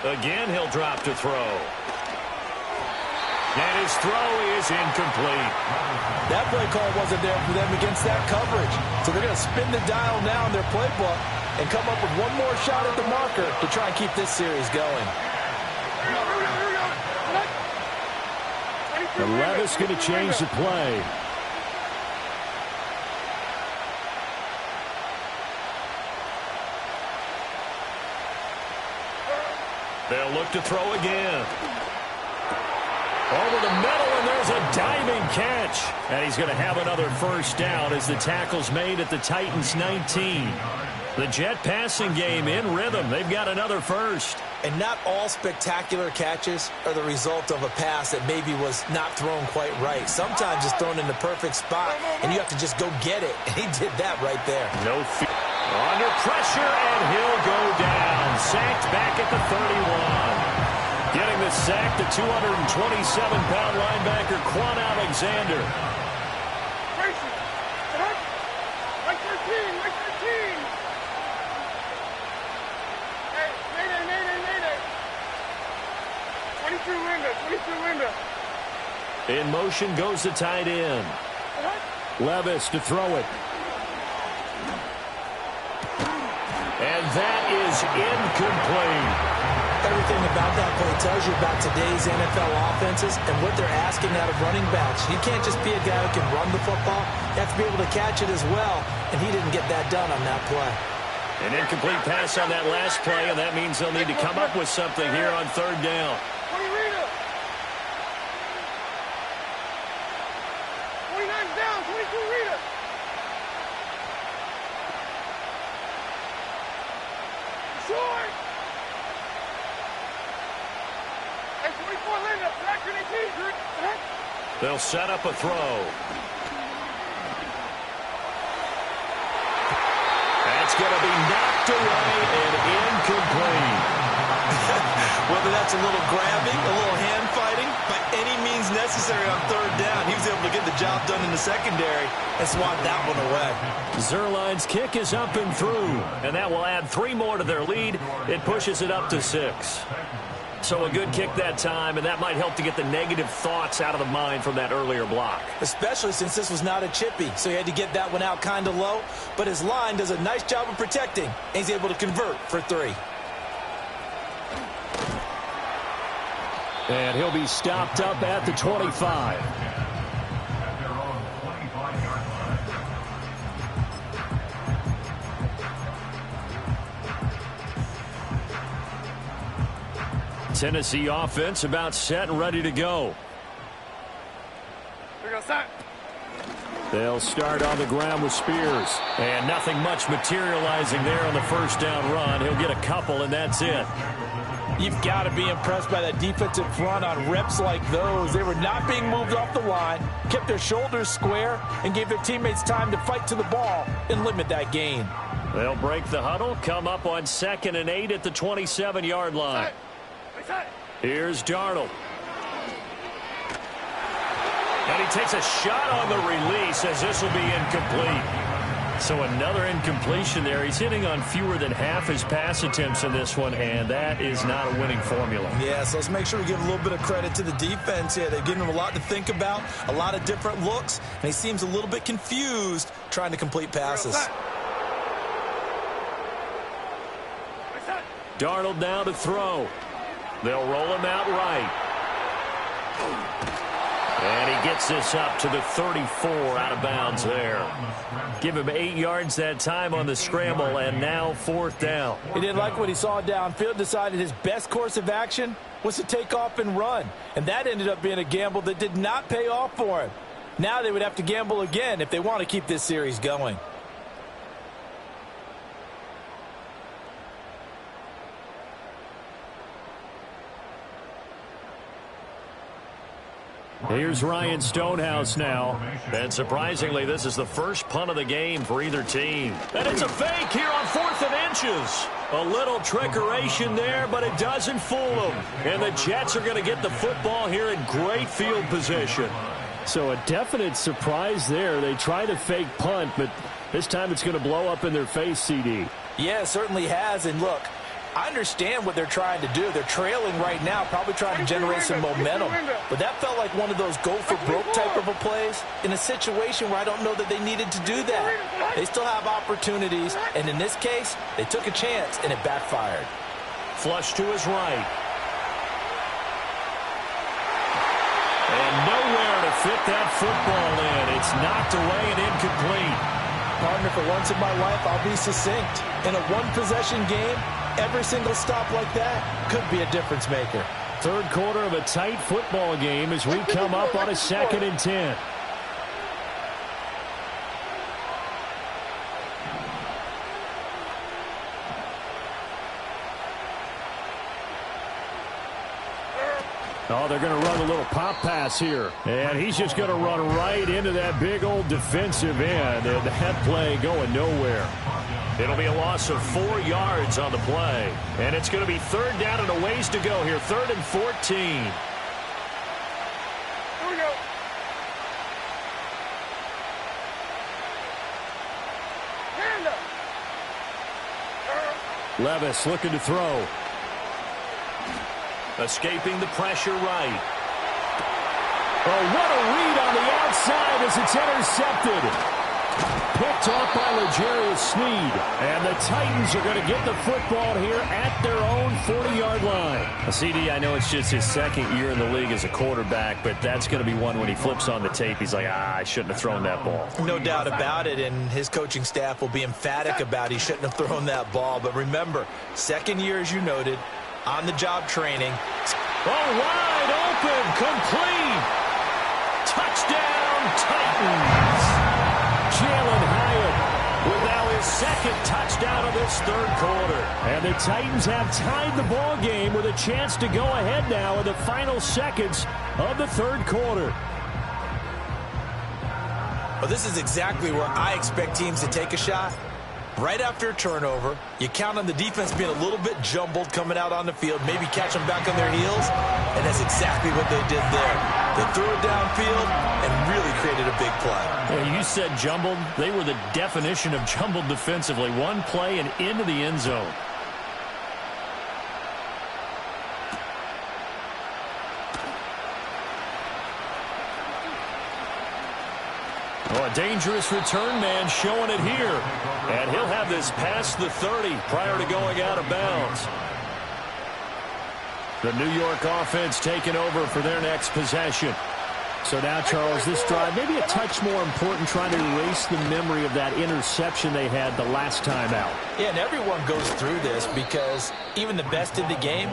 Again, he'll drop to throw. And his throw is incomplete. That play call wasn't there for them against that coverage. So they're going to spin the dial now in their playbook and come up with one more shot at the marker to try and keep this series going. And Levis going to change the play. They'll look to throw again. Over the middle, and there's a diving catch. And he's going to have another first down as the tackle's made at the Titans' 19. The Jet passing game in rhythm. They've got another first. And not all spectacular catches are the result of a pass that maybe was not thrown quite right. Sometimes it's thrown in the perfect spot, and you have to just go get it. And he did that right there. No fear. Under pressure, and he'll go down. Sacked back at the 31. Getting the sack, the 227-pound linebacker, Quan Alexander. Tracy. Like 13, like 13. Hey, Mayday. 22 window. In motion goes the tight end. Levis to throw it. And that is incomplete. Everything about that play tells you about today's NFL offenses and what they're asking out of running backs. You can't just be a guy who can run the football. You have to be able to catch it as well, and he didn't get that done on that play. An incomplete pass on that last play, and that means they'll need to come up with something here on third down. 29's down, 22 Rita. Short. Hey, 24 Linda, back to the team. They'll set up a throw. That's going to be knocked away and incomplete. Whether that's a little grabbing, a little hand fighting, by any means necessary on third down, he was able to get the job done in the secondary and swat that one away. Zerline's kick is up and through, and that will add 3 more to their lead. It pushes it up to 6. So a good kick that time, and that might help to get the negative thoughts out of the mind from that earlier block. Especially since this was not a chippy, so he had to get that one out kind of low. But his line does a nice job of protecting, and he's able to convert for 3. And he'll be stopped up at the 25. At their own 25-yard line. Tennessee offense about set and ready to go. We go set. They'll start on the ground with Spears. And nothing much materializing there on the first down run. He'll get a couple, and that's it. You've got to be impressed by that defensive front on reps like those. They were not being moved off the line, kept their shoulders square, and gave their teammates time to fight to the ball and limit that gain. They'll break the huddle, come up on 2nd and 8 at the 27-yard line. Here's Darnold. And he takes a shot on the release as this will be incomplete. So another incompletion there. He's hitting on fewer than half his pass attempts in this one, and that is not a winning formula. Yeah, so let's make sure we give a little bit of credit to the defense here. They've given him a lot to think about, a lot of different looks, and he seems a little bit confused trying to complete passes. Darnold now to throw. They'll roll him out right. And he gets this up to the 34 out of bounds there. Give him 8 yards that time on the scramble, and now 4th down. He didn't like what he saw downfield, decided his best course of action was to take off and run. And that ended up being a gamble that did not pay off for him. Now they would have to gamble again if they want to keep this series going. Here's Ryan Stonehouse now. And surprisingly, this is the first punt of the game for either team. And it's a fake here on 4th and inches. A little trickeration there, but it doesn't fool them. And the Jets are going to get the football here in great field position. So a definite surprise there. They try to fake punt, but this time it's going to blow up in their face, CD. Yeah, it certainly has. And look, I understand what they're trying to do. They're trailing right now, probably trying to generate some momentum. But that felt like one of those go-for-broke type of a plays in a situation where I don't know that they needed to do that. They still have opportunities, and in this case, they took a chance, and it backfired. Flush to his right. And nowhere to fit that football in. It's knocked away and incomplete. Partner, for once in my life, I'll be succinct. In a one-possession game, every single stop like that could be a difference maker. Third quarter of a tight football game as we come up on a 2nd and 10. Oh, they're going to run a little pop pass here. And he's just going to run right into that big old defensive end. And that play going nowhere. It'll be a loss of 4 yards on the play. And it's going to be 3rd down and a ways to go here. 3rd and 14. Here we go. Hand up. Levis looking to throw. Escaping the pressure right. Oh, what a read on the outside as it's intercepted. Picked off by L'Jarius Sneed. And the Titans are going to get the football here at their own 40-yard line. CD, I know it's just his 2nd year in the league as a quarterback, but that's going to be one when he flips on the tape. He's like, I shouldn't have thrown that ball. No doubt about it, and his coaching staff will be emphatic about he shouldn't have thrown that ball. But remember, 2nd year, as you noted, on-the-job training. Oh, wide open, complete. Touchdown, Titans. Jalen Hyatt with now his 2nd touchdown of this 3rd quarter. And the Titans have tied the ball game with a chance to go ahead now in the final seconds of the 3rd quarter. Well, this is exactly where I expect teams to take a shot. Right after a turnover, you count on the defense being a little bit jumbled coming out on the field, maybe catch them back on their heels, and that's exactly what they did there. They threw it downfield and really created a big play. Yeah, you said jumbled. They were the definition of jumbled defensively. One play and into the end zone. dangerous return man showing it here. And he'll have this past the 30 prior to going out of bounds. The New York offense taking over for their next possession. So now, Charles, this drive maybe a touch more important, trying to erase the memory of that interception they had the last time out. Yeah, and everyone goes through this because even the best in the game,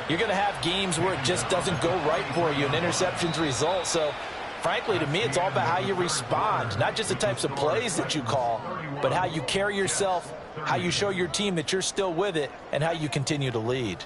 you're going to have games where it just doesn't go right for you, and interceptions result. So, frankly, to me, it's all about how you respond, not just the types of plays that you call, but how you carry yourself, how you show your team that you're still with it, and how you continue to lead.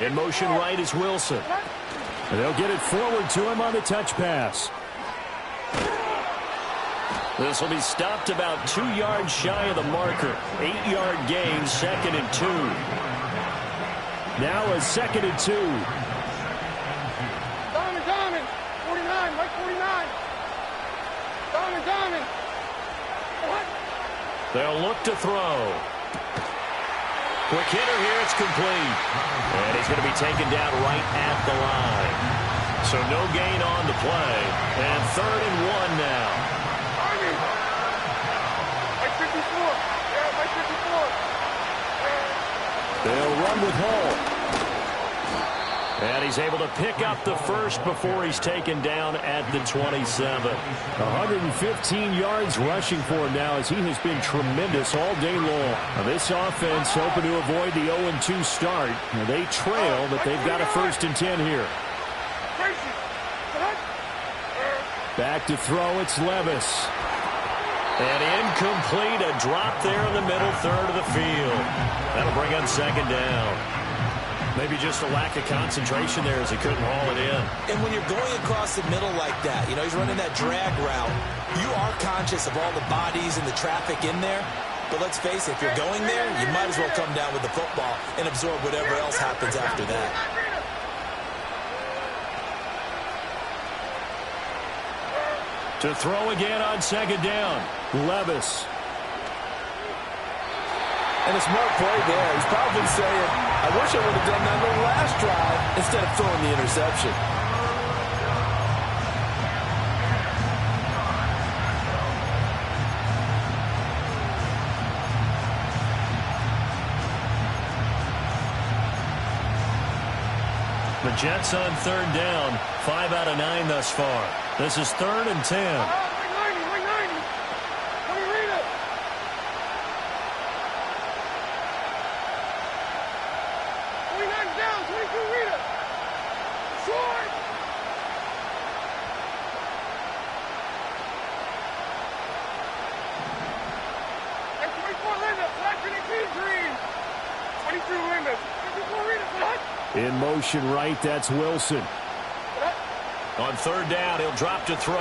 In motion right is Wilson. And they'll get it forward to him on the touch pass. This will be stopped about 2 yards shy of the marker. 8-yard gain, 2nd and 2. Now a 2nd and 2. Diamond, 49, Mike 49. Diamond. What? They'll look to throw. Quick hitter here, it's complete. And he's going to be taken down right at the line. So no gain on the play. And 3rd and 1 now. Mike 54. Yeah, Mike 54. They'll run with Hall. And he's able to pick up the first before he's taken down at the 27. 115 yards rushing for him now, as he has been tremendous all day long. Now this offense hoping to avoid the 0-2 start. Now they trail, but they've got a 1st and 10 here. Back to throw, it's Levis. And incomplete, a drop there in the middle third of the field. That'll bring on 2nd down. Maybe just a lack of concentration there as he couldn't haul it in. And when you're going across the middle like that, you know, he's running that drag route, you are conscious of all the bodies and the traffic in there. But let's face it, if you're going there, you might as well come down with the football and absorb whatever else happens after that. To throw again on 2nd down, Levis. And a smart play there. He's probably saying, I wish I would have done that on the last drive instead of throwing the interception. The Jets on 3rd down, 5 out of 9 thus far. This is 3rd and 10. In motion right, that's Wilson. On 3rd down, he'll drop to throw.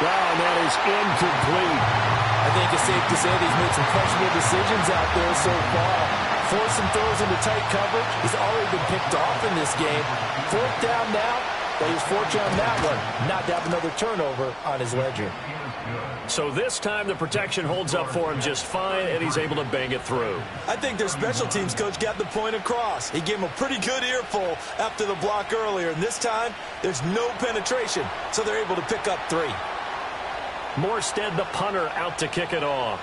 And that is incomplete. I think it's safe to say that he's made some questionable decisions out there so far. Forced some throws into tight coverage. He's already been picked off in this game. 4th down now, but he was fortunate on that one not to have another turnover on his ledger. So this time the protection holds up for him just fine, and he's able to bang it through. I think their special teams coach got the point across. He gave him a pretty good earful after the block earlier, and this time there's no penetration, so they're able to pick up 3. Morstead, the punter, out to kick it off.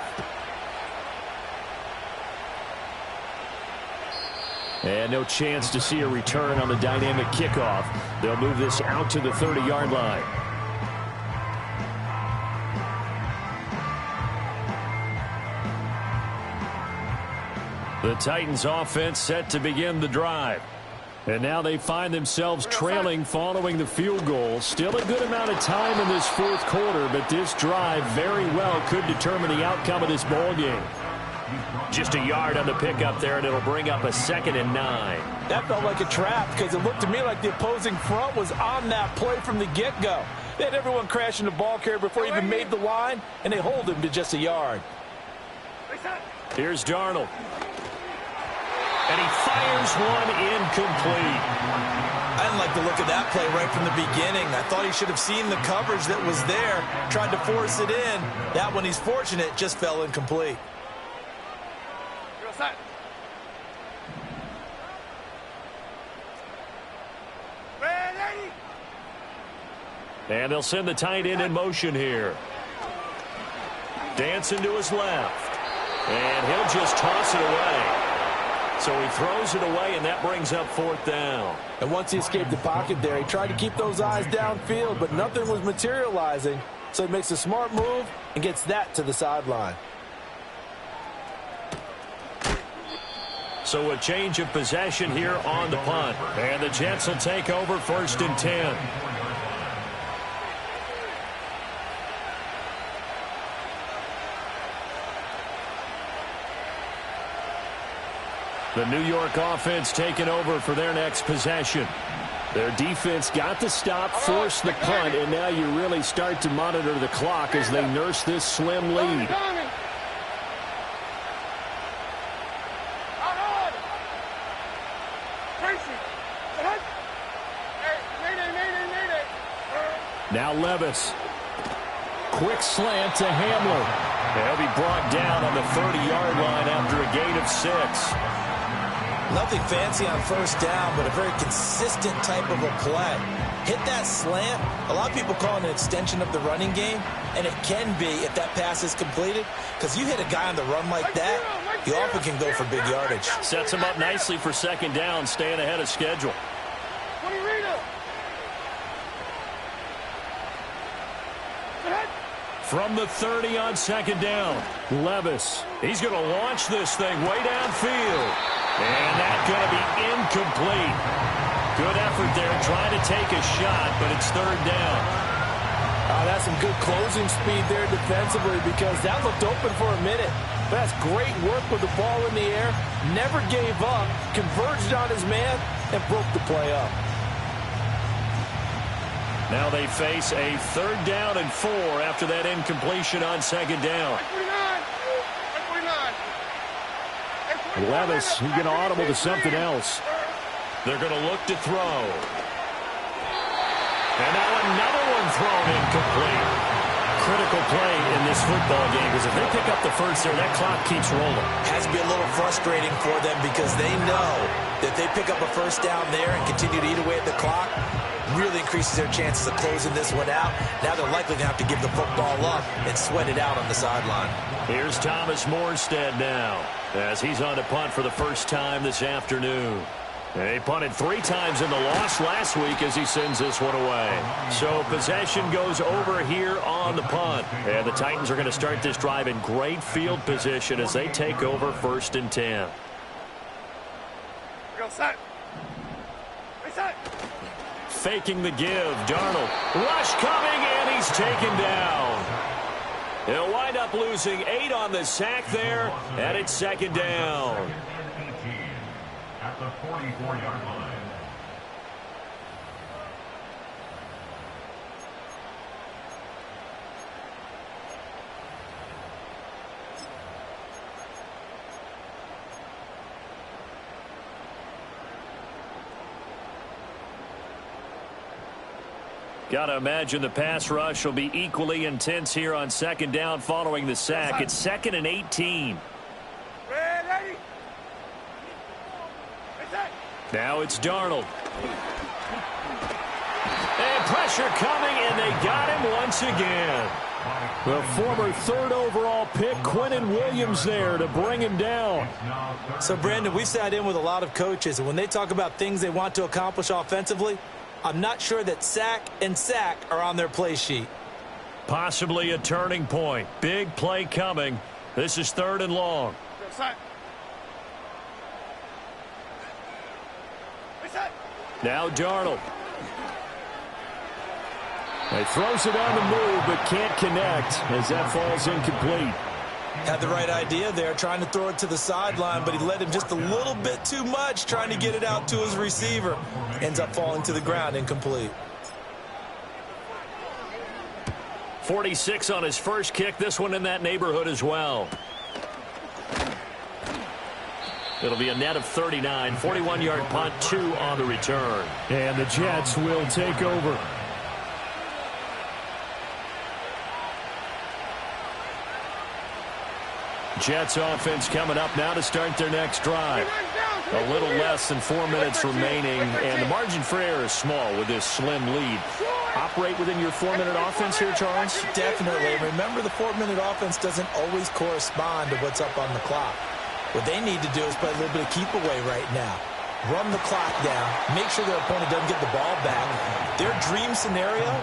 And no chance to see a return on the dynamic kickoff. They'll move this out to the 30-yard line. The Titans offense set to begin the drive. And now they find themselves trailing following the field goal. Still a good amount of time in this 4th quarter, but this drive very well could determine the outcome of this ball game. Just a yard on the pickup there, and it'll bring up a 2nd and 9. That felt like a trap because it looked to me like the opposing front was on that play from the get-go. They had everyone crashing the ball carrier before he even made the line, and they hold him to just a yard. Here's Darnold. And he fires one incomplete. I didn't like the look of that play right from the beginning. I thought he should have seen the coverage that was there, tried to force it in. That one, he's fortunate, just fell incomplete. And they'll send the tight end in motion here. Dancing to his left. And he'll just toss it away. So he throws it away, and that brings up fourth down. And once he escaped the pocket there, he tried to keep those eyes downfield, but nothing was materializing. So he makes a smart move and gets that to the sideline. So a change of possession here on the punt. And the Jets will take over 1st and 10. The New York offense taking over for their next possession. Their defense got the stop, forced the punt, and now you really start to monitor the clock as they nurse this slim lead. Now Levis. Quick slant to Hamler. He'll be brought down on the 30-yard line after a gain of 6. Nothing fancy on first down, but a very consistent type of a play. Hit that slant. A lot of people call it an extension of the running game, and it can be if that pass is completed, because you hit a guy on the run like that, you often can go for big yardage. Sets him up nicely for second down, staying ahead of schedule. From the 30 on second down, Levis. He's going to launch this thing way downfield. And that's going to be incomplete. Good effort there, trying to take a shot, but it's third down. That's some good closing speed there defensively, because that looked open for a minute. But that's great work with the ball in the air. Never gave up, converged on his man, and broke the play up. Now they face a 3rd down and 4 after that incompletion on second down. Levis, he's going to audible to something else. They're going to look to throw. And now another one thrown incomplete. Critical play in this football game, because if they pick up the first there, that clock keeps rolling. Has to be a little frustrating for them, because they know that if they pick up a first down there and continue to eat away at the clock, really increases their chances of closing this one out. Now they're likely going to have to give the football up and sweat it out on the sideline. Here's Thomas Morstead now, as he's on to punt for the first time this afternoon. He punted 3 times in the loss last week as he sends this one away. So possession goes over here on the punt. And the Titans are going to start this drive in great field position as they take over 1st and 10. Go set. Reset. Faking the give, Darnold. Rush coming, and he's taken down. He'll wind up losing 8 on the sack there, and it's second down. At the 44-yard line. Got to imagine the pass rush will be equally intense here on second down following the sack. It's 2nd and 18. Ready. Now it's Darnold. And pressure coming, and they got him once again. The former 3rd overall pick, Quinnen Williams, there to bring him down. So, Brandon, we sat in with a lot of coaches, and when they talk about things they want to accomplish offensively, I'm not sure that sack and sack are on their play sheet. Possibly a turning point. Big play coming. This is 3rd and long. Now Darnold. He throws it on the move, but can't connect as that falls incomplete. Had the right idea there, trying to throw it to the sideline, but he led him just a little bit too much, trying to get it out to his receiver. Ends up falling to the ground, incomplete. 46 on his first kick. This one in that neighborhood as well. It'll be a net of 39, 41-yard punt, 2 on the return. And the Jets will take over. Jets offense coming up now to start their next drive. A little less than 4 minutes remaining, and the margin for error is small with this slim lead. Operate within your 4-minute offense here, Charles? Definitely. Remember, the 4-minute offense doesn't always correspond to what's up on the clock. What they need to do is play a little bit of keep away right now. Run the clock down. Make sure their opponent doesn't get the ball back. Their dream scenario,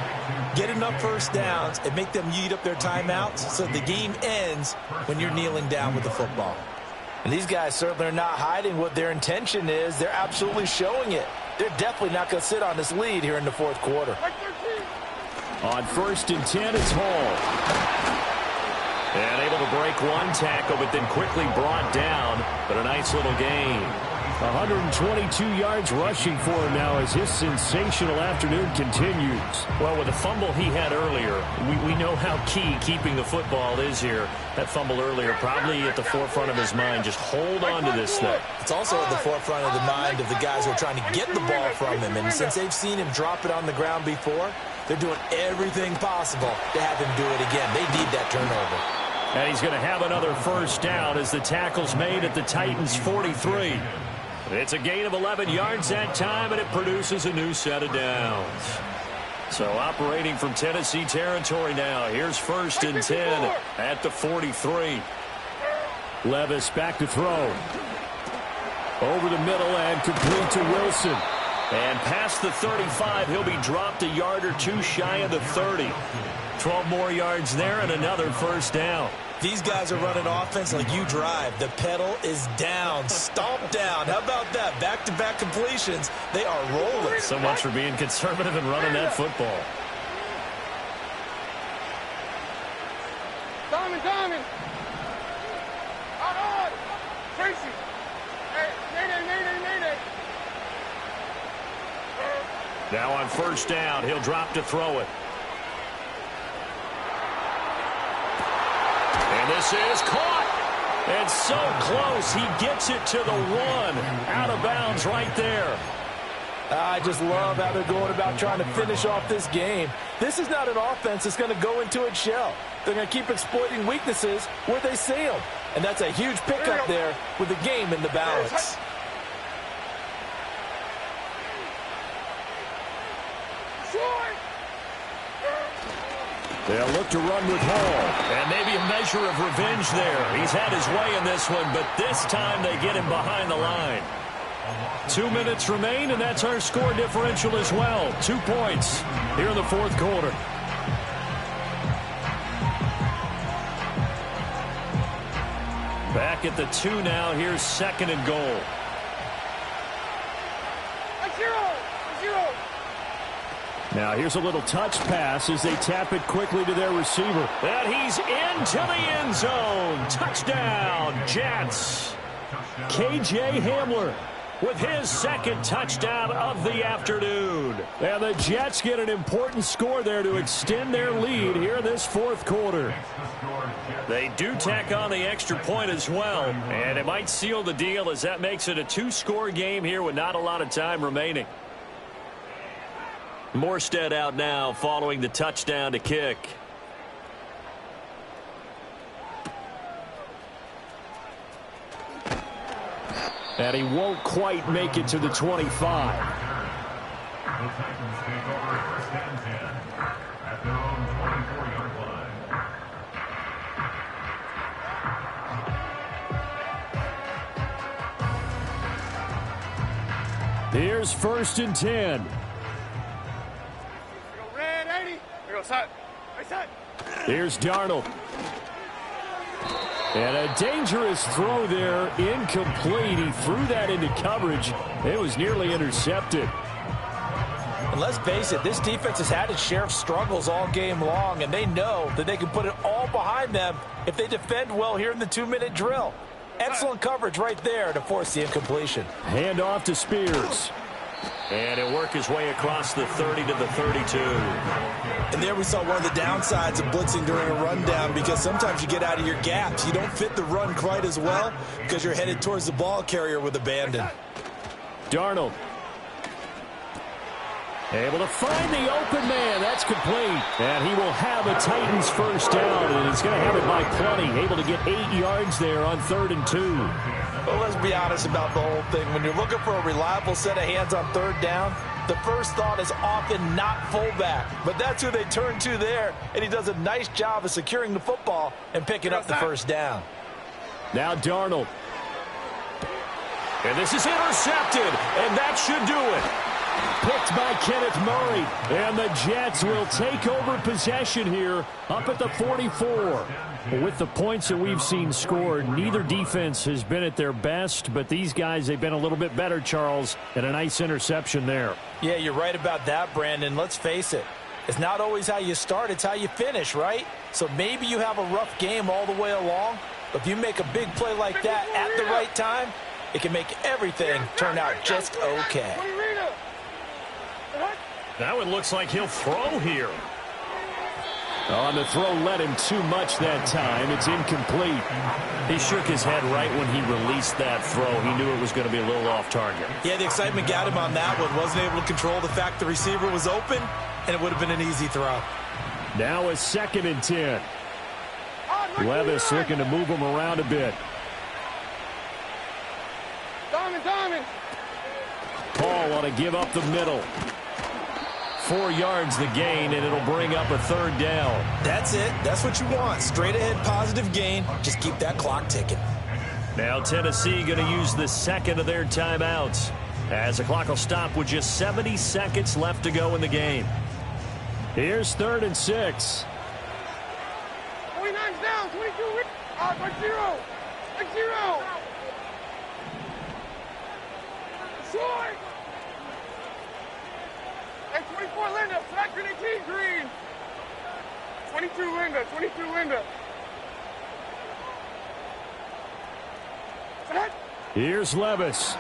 get enough first downs and make them eat up their timeouts so the game ends when you're kneeling down with the football. And these guys certainly are not hiding what their intention is. They're absolutely showing it. They're definitely not going to sit on this lead here in the fourth quarter. On 1st and 10, it's Hall. And able to break one tackle, but then quickly brought down. But a nice little gain. 122 yards rushing for him now as his sensational afternoon continues. Well, with the fumble he had earlier, we know how key keeping the football is here. That fumble earlier probably at the forefront of his mind. Just hold on to this thing. It's also at the forefront of the mind of the guys who are trying to get the ball from him. And since they've seen him drop it on the ground before, they're doing everything possible to have him do it again. They need that turnover. And he's going to have another first down as the tackle's made at the Titans' 43. It's a gain of 11 yards that time, and it produces a new set of downs. So operating from Tennessee territory now. Here's 1st and 10 at the 43. Levis back to throw. Over the middle and complete to Wilson. And past the 35, he'll be dropped a yard or two shy of the 30. 12 more yards there and another first down. These guys are running offense like you drive. The pedal is down, stomp down. How about that? Back-to-back completions. They are rolling. So much for being conservative and running that football. Diamond. On. Tracy. Hey, Nene. Now on 1st down, he'll drop to throw it. And this is caught. And so close, he gets it to the 1. Out of bounds right there. I just love how they're going about trying to finish off this game. This is not an offense that's going to go into its shell. They're going to keep exploiting weaknesses where they see them. And that's a huge pickup there with the game in the balance. They'll look to run with Hall. And maybe a measure of revenge there. He's had his way in this one, but this time they get him behind the line. 2 minutes remain, and that's our score differential as well. 2 points here in the fourth quarter. Back at the 2 now. Here's 2nd and goal. Now here's a little touch pass as they tap it quickly to their receiver. And he's into the end zone. Touchdown, Jets. KJ Hamler with his 2nd touchdown of the afternoon. And the Jets get an important score there to extend their lead here in this fourth quarter. They do tack on the extra point as well, and it might seal the deal as that makes it a 2-score game here with not a lot of time remaining. Morstead out now following the touchdown to kick. And he won't quite make it to the 25. The Titans take over 1st and 10 at their own 24-yard line. Here's 1st and 10. Here's Darnold. And a dangerous throw there, incomplete. He threw that into coverage. It was nearly intercepted. And let's face it, this defense has had its share of struggles all game long, and they know that they can put it all behind them if they defend well here in the 2-minute drill. Excellent coverage right there to force the incompletion. Hand off to Spears. And he'll work his way across the 30 to the 32. And there we saw one of the downsides of blitzing during a rundown, because sometimes you get out of your gaps. You don't fit the run quite as well because you're headed towards the ball carrier with abandon. Darnold. Able to find the open man. That's complete. And he will have a Titans first down, and he's going to have it by plenty. Able to get 8 yards there on 3rd and 2. Well, let's be honest about the whole thing. When you're looking for a reliable set of hands on 3rd down, the first thought is often not fullback. But that's who they turn to there, and he does a nice job of securing the football and picking up the first down. Now Darnold. And this is intercepted, and that should do it. Picked by Kenneth Murray, and the Jets will take over possession here up at the 44. With the points that we've seen scored, neither defense has been at their best, but these guys, they've been a little bit better, Charles, and a nice interception there. Yeah, you're right about that, Brandon. Let's face it. It's not always how you start, it's how you finish, right? So maybe you have a rough game all the way along, but if you make a big play like that at the right time, it can make everything turn out just okay. Now it looks like he'll throw here. On the throw, led him too much that time. It's incomplete. He shook his head right when he released that throw. He knew it was going to be a little off target. Yeah, the excitement got him on that one. Wasn't able to control the fact the receiver was open, and it would have been an easy throw. Now a 2nd and 10. Levis looking to move him around a bit. Diamond. Paul want to give up the middle. 4 yards the gain, and it'll bring up a 3rd down. That's it. That's what you want. Straight ahead positive gain. Just keep that clock ticking. Now Tennessee going to use the 2nd of their timeouts, as the clock will stop with just 70 seconds left to go in the game. Here's 3rd and 6. 29's down, 22. Back zero. Short. And 24 Linda, flat grenade green. 22 Linda. Set. Here's Levis.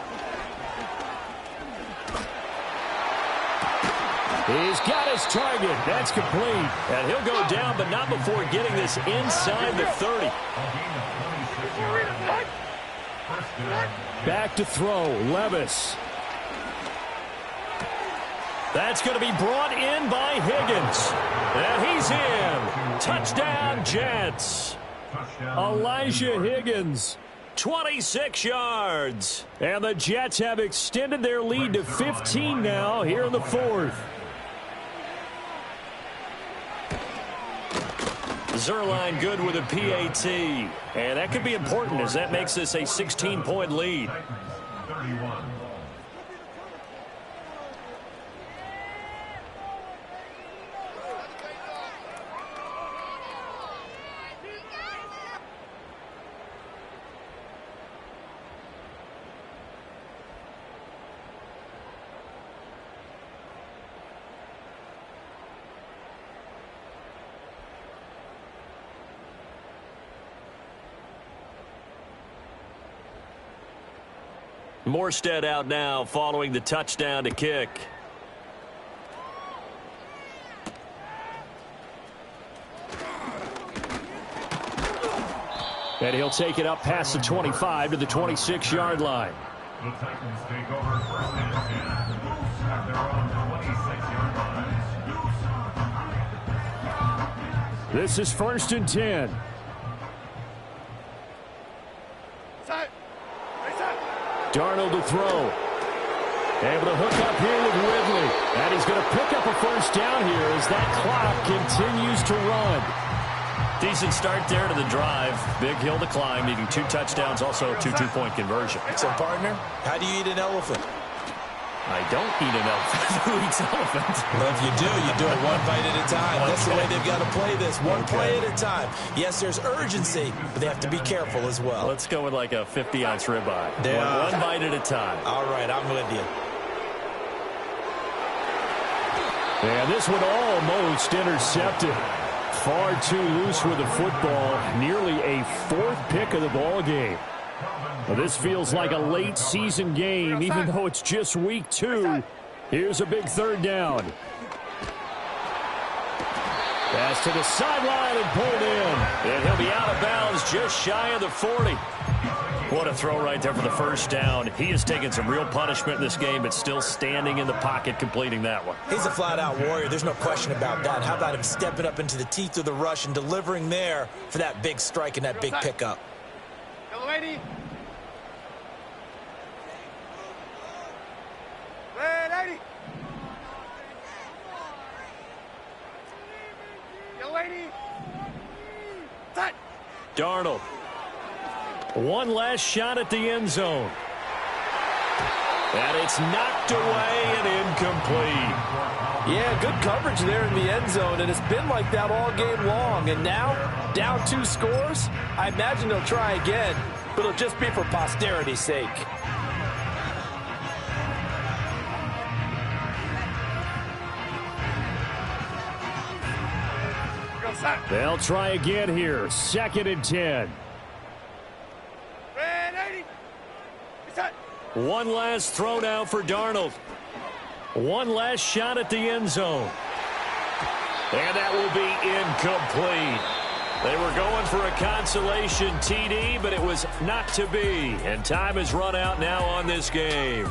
He's got his target. That's complete. And he'll go down, but not before getting this inside the 30. Back to throw. Levis. That's going to be brought in by Higgins. And he's in. Touchdown, Jets. Elijah Higgins. 26 yards. And the Jets have extended their lead to 15 now here in the 4th. Zerline good with a PAT. And that could be important, as that makes this a 16-point lead. Morstead out now following the touchdown to kick. And he'll take it up past the 25 to the 26-yard line. The Titans take over 1st and 10 at their own 26-yard line. This is 1st and 10. Darnold to throw. Able to hook up here with Ridley. And he's going to pick up a first down here as that clock continues to run. Decent start there to the drive. Big hill to climb, needing 2 touchdowns, also a 2 two-point conversion. So, partner, how do you eat an elephant? I don't eat an elephant. Who eats elephant? Well, if you do it one bite at a time. That's the way they've got to play this. One play at a time. Yes, there's urgency, but they have to be careful as well. Let's go with like a 50-ounce ribeye. One bite at a time. All right, I'm with you. And this one almost intercepted. Far too loose with the football. Nearly a 4th pick of the ball game. Well, this feels like a late season game, even though it's just week 2. Here's a big third down. Pass to the sideline and pulled in. And he'll be out of bounds just shy of the 40. What a throw right there for the first down. He has taken some real punishment in this game, but still standing in the pocket completing that one. He's a flat-out warrior. There's no question about that. How about him stepping up into the teeth of the rush and delivering there for that big strike and that big pickup? Yellow 80. Red 80. Yellow 80. Set. Darnold. One last shot at the end zone. And it's knocked away and incomplete. Yeah, good coverage there in the end zone, and it's been like that all game long. And now, down 2 scores, I imagine they'll try again, but it'll just be for posterity's sake. They'll try again here. 2nd and 10. Red 80. Set. One last throw now for Darnold. One last shot at the end zone. And that will be incomplete. They were going for a consolation TD, but it was not to be. And time has run out now on this game.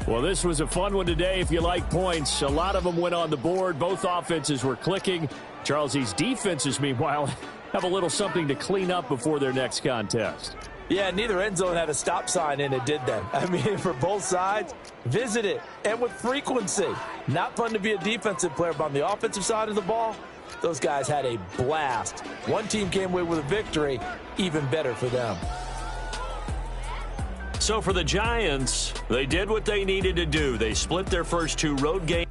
Well, this was a fun one today if you like points. A lot of them went on the board. Both offenses were clicking. Charles, these defenses, meanwhile, have a little something to clean up before their next contest. Yeah, neither end zone had a stop sign in it, did they? I mean, for both sides, visit it, and with frequency. Not fun to be a defensive player, but on the offensive side of the ball, those guys had a blast. One team came away with a victory, even better for them. So for the Giants, they did what they needed to do. They split their first 2 road games.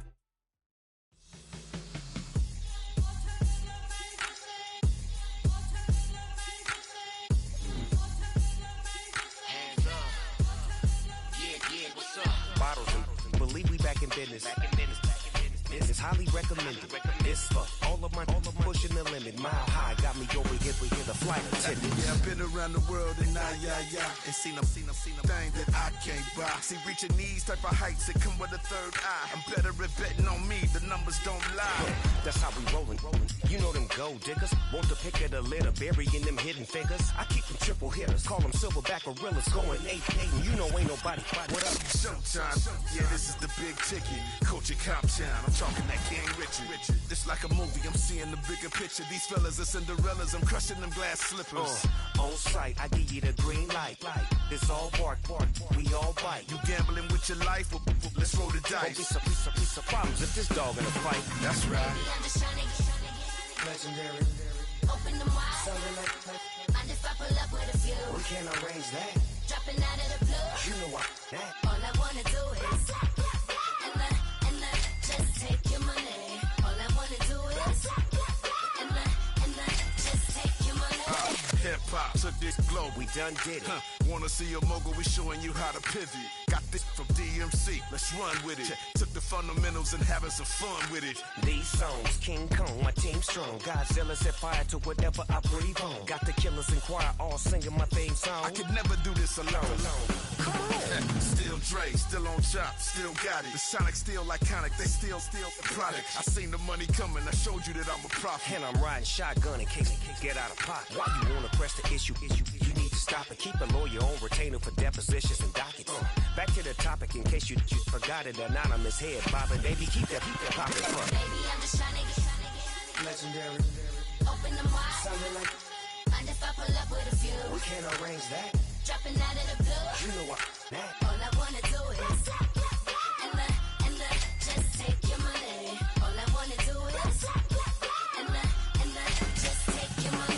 This is highly recommended. This for all of my pushing the limit. Mile high got me over here the flight attendant. Yeah, I've been around the world and and seen them thing that I can't buy. See, reaching these type of heights that come with a third eye. I'm better at betting on me. The numbers don't lie. That's how we rollin'. You know them gold diggers. Want to pick at a litter, burying them hidden figures. I keep them triple hitters. Call them silverback gorillas going 8-8. And you know ain't nobody. What up? Showtime. Yeah, this is the big ticket. Culture Cop Town. I'm talking that King Richard. This like a movie. I'm seeing the bigger picture. These fellas are Cinderellas. I'm crushing them glass slippers. On sight, I give you the green light. This all bark. We all bite. You gambling with your life? Well, let's roll the dice. Piece of problems if this dog in a fight. That's right. Legendary. Open them wide. Mind if I pull up with a few? We can't arrange that. Dropping out of the blue. You know what? That. All I wanna do is and just take your money. All I wanna do is and just take your money. Hip hop took this globe. We done did it. Wanna see a mogul? We showing you how to pivot. Got this from DMC. Let's run with it. Took the fundamentals and having some fun with it. These songs, King Kong, my team strong. Godzilla set fire to whatever I breathe on. Got the killers in choir all singing my theme song. I could never do this alone. Come on. Still Dre, still on top, still got it. The Sonic still iconic, they still the product. I seen the money coming, I showed you that I'm a prophet. And I'm riding shotgun in case get out of pocket. Why you wanna press the issue? You need to stop it. Keep a lawyer on retainer for depositions and dockets. Back to the topic in case you forgot it. Anonymous head bobbing, baby, keep that popping front. Baby, I'm just trying to get Legendary. open them wide. Sounding like Mind if I pull up with a few? we can't arrange that. Dropping out of the blue. You know what? That. All I wanna do is and just take your money. All I wanna do is and just take your money.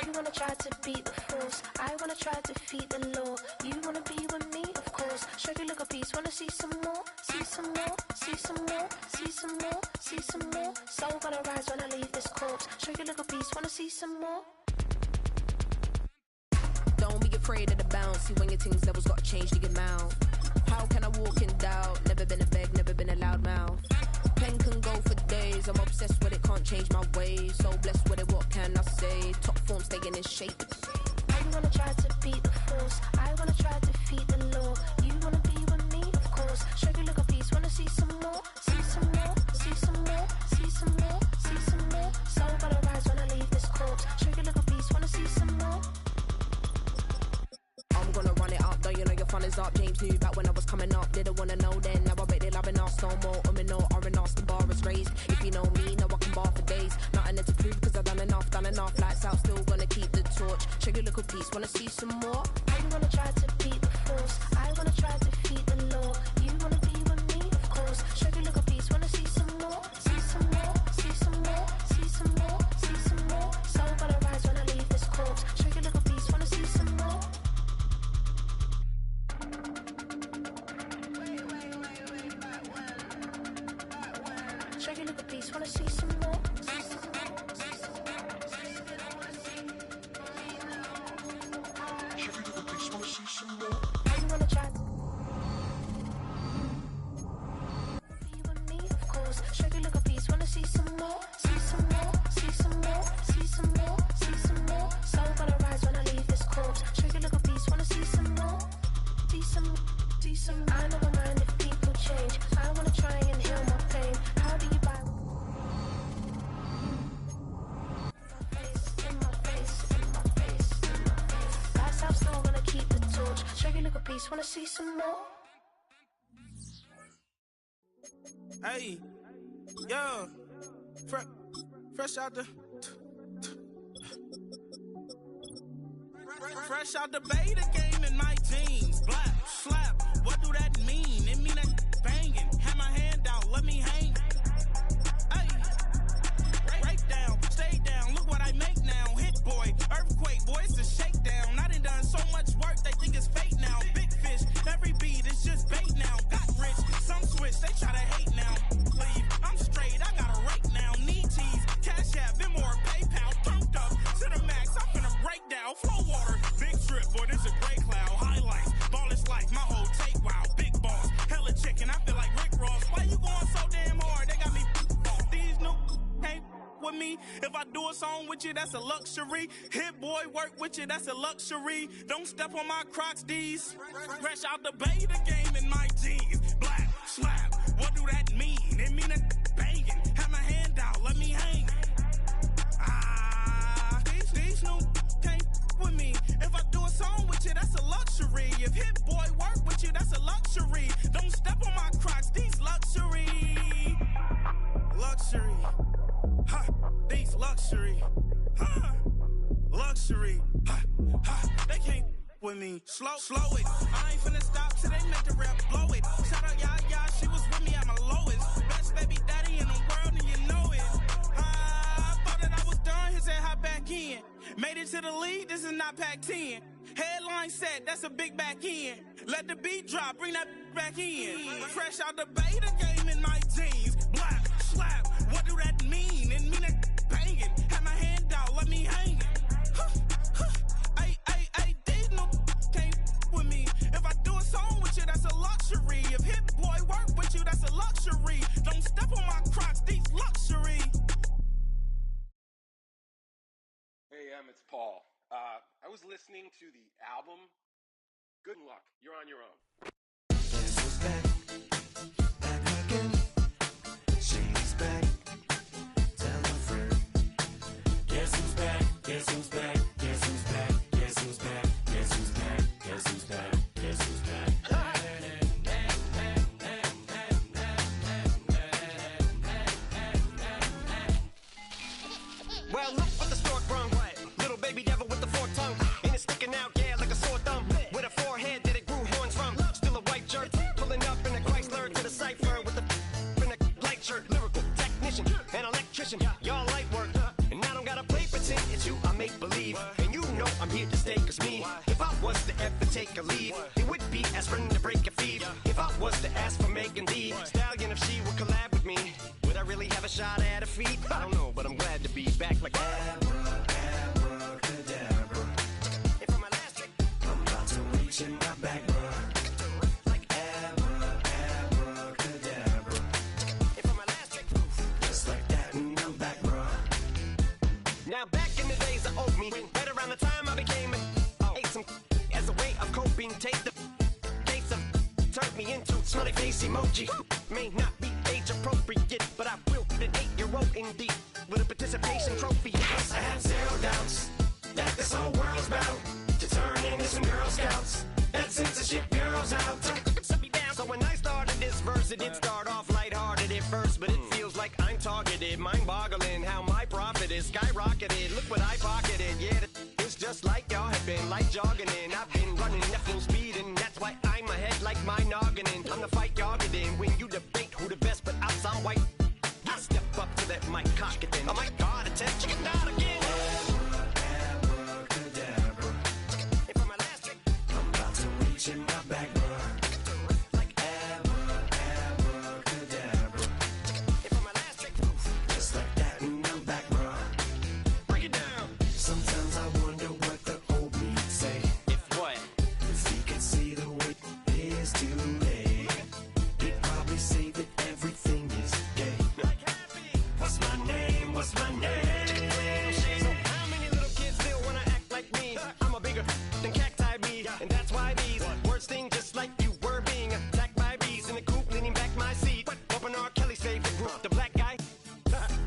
You wanna try to beat the force, I wanna try to defeat the law. You wanna be with me, of course. Show you look a piece, wanna see some more, see some more, see some more, see some more. see some more. Soul gonna rise when I leave this corpse. Show you a little piece, wanna see some more. Don't be afraid of the bounce. See when your things levels gotta change to get mouth. How can I walk in doubt? Never been a beg, never been a loud mouth. Pen can go for days. I'm obsessed with it, can't change my ways. So blessed with it, what can I say? Top form staying in shape. I wanna try to beat the force. I wanna try to defeat the law. You wanna be with me, of course. Show you a little piece, wanna see some more. See some more, see some more, see some more, see some more. Soul gonna rise when I leave this corpse. Show you a little piece, wanna see some more. I'm gonna run it up, though you know your fun is up. James knew back when I was coming up, didn't wanna know then. Now I bet they loving us no more. No R&R's, the bar is raised. If you know me, now I can bar for days. Nothing there to prove, cause I've done enough. Lights out, still gonna keep the torch. Show you a little piece, wanna see some more? I wanna try to beat the force. I wanna try to defeat the law. You wanna be with me, of course. Show you a little piece, wanna see some more. See some more, see some more, see some more, see some more. Soul gonna rise when I leave this corpse. Show you a little piece, wanna see some more. Show you a little piece, wanna see some more. I wanna try to be with me, of course. Show you a little piece, wanna see some more. See some more, see some more, see some more, see some more. Soul gonna rise when I leave this corpse. Show you a little piece, wanna see some more. See some, see some. I never mind if people change. I wanna try and heal my pain. How do you buy? In my face, in my face, in my face. That's how still gonna keep the torch. Show you a little piece, wanna see some more. Hey, yo, fresh out the beta game in my jeans. Black, slap, what do that mean? It mean that banging. Have my hand out, let me hang. Hey, break down, stay down, look what I make now. Hit boy, earthquake, boy, it's a shakedown. I done so much work, they think it's fake now. Big fish, every beat is just bait now. Got rich, some switch, they try to hate now. Leave, I'm straight, I got a rake now. Need tease, cash app, more PayPal. Thumped up to the max, I'm finna break down. Flow water, big trip, boy, this a gray cloud. Highlights, ball is life, my whole take, wow. Big boss, hella chicken, I feel like Rick Ross. Why you going so damn hard? They got me off. These new can't with me. If I do a song with you, that's a luxury. Hit boy, work with you, that's a luxury. Don't step on my Crocs, these. Fresh out the beta game in my jeans. Black, slap, what do that mean? It mean that banging. Have my hand out, let me hang. These new can't with me. If I do a song with you, that's a luxury. If hit boy work with you, that's a luxury. Don't step on my Crocs, these luxury. Luxury. Ha, these luxury. Ha, luxury. Ha, ha, they can't with me. Slow it. I ain't finna stop till they make the rap blow it. Shout out Yaya, she was with me at my lowest. Best baby daddy in the world and you know it. I thought that I was done, he said hop back in. Made it to the lead, this is not Pac-10. Headline set, that's a big back end. Let the beat drop, bring that back in. Fresh out the beta game in my jeans. Black, slap, what do that mean? It mean that banging. Have my hand out, let me hang it. Ay, these no can't with me. If I do a song with you, that's a luxury. If hit boy work with you, that's a luxury. Don't step on my Crocs, these luxury. Hey, it's Paul. I was listening to the album. Good luck. You're on your own. Guess who's back? Back again. She's back. Tell a friend. Guess who's back? Guess who's back? Guess who's back? Guess who's back? Guess who's back? Guess who's back? Guess who's back? Well, look what the stork brung. Little baby devil with the forked tongue. And it's sticking out, yeah, like a sore thumb. With a forehead that it grew horns from. Still a white jerk. Pulling up in a Chrysler to the cipher with in a light shirt. Lyrical technician, an electrician. Y'all light work. And I don't gotta play pretend. It's you I make believe. And you know I'm here to stay, cause me. If I was to ever take a leave, it would be as friend to break a feed. If I was to ask for Megan Thee Stallion, if she would collab with me, would I really have a shot at her feet. I don't know, but I'm glad to be back like Abracadabra. And for my last trick, I'm about to reach in my back, bruh. like Abracadabra. And for my last trick, Just like that, and I'm back, bruh. now back in the days of old me, right around the time I became ate some as a way of coping. Take the case of turned me into smiley face emoji. May not be age appropriate, but I will an 8-year-old indeed with a participation trophy. Plus I have zero doubts that this whole world's bound to turn into some Girl Scouts. That censorship bureau's out. Set me down. So when I started this verse, it did start off lighthearted at first, but it feels like I'm targeted, mind-boggling how my profit is skyrocketed. Look what I pocketed. Yeah, it's just like y'all have been like jogging in. I've been running at full speed, and that's why I'm ahead like my noggin. I'm the fight y'all get in when you debate who the best, but I'm some white. I step up to that mic, cock it then. Oh my God, attention, chicken out again. Abracadabra. And for my last trick, I'm about to reach in my back, bruh. like Abracadabra. and for my last trick, Just like that, and I'm back, bruh. break it down. Sometimes I wonder what the old me'd say If what? if he could see the way it is today. He'd probably say that everything is gay. What's my name? What's my name? So how many little kids still wanna act like me? I'm a bigger than cacti bee, and that's why these words sting just like you were being attacked by bees in the coop, leaning back my seat. Open R. Kelly's favorite group, the black guy.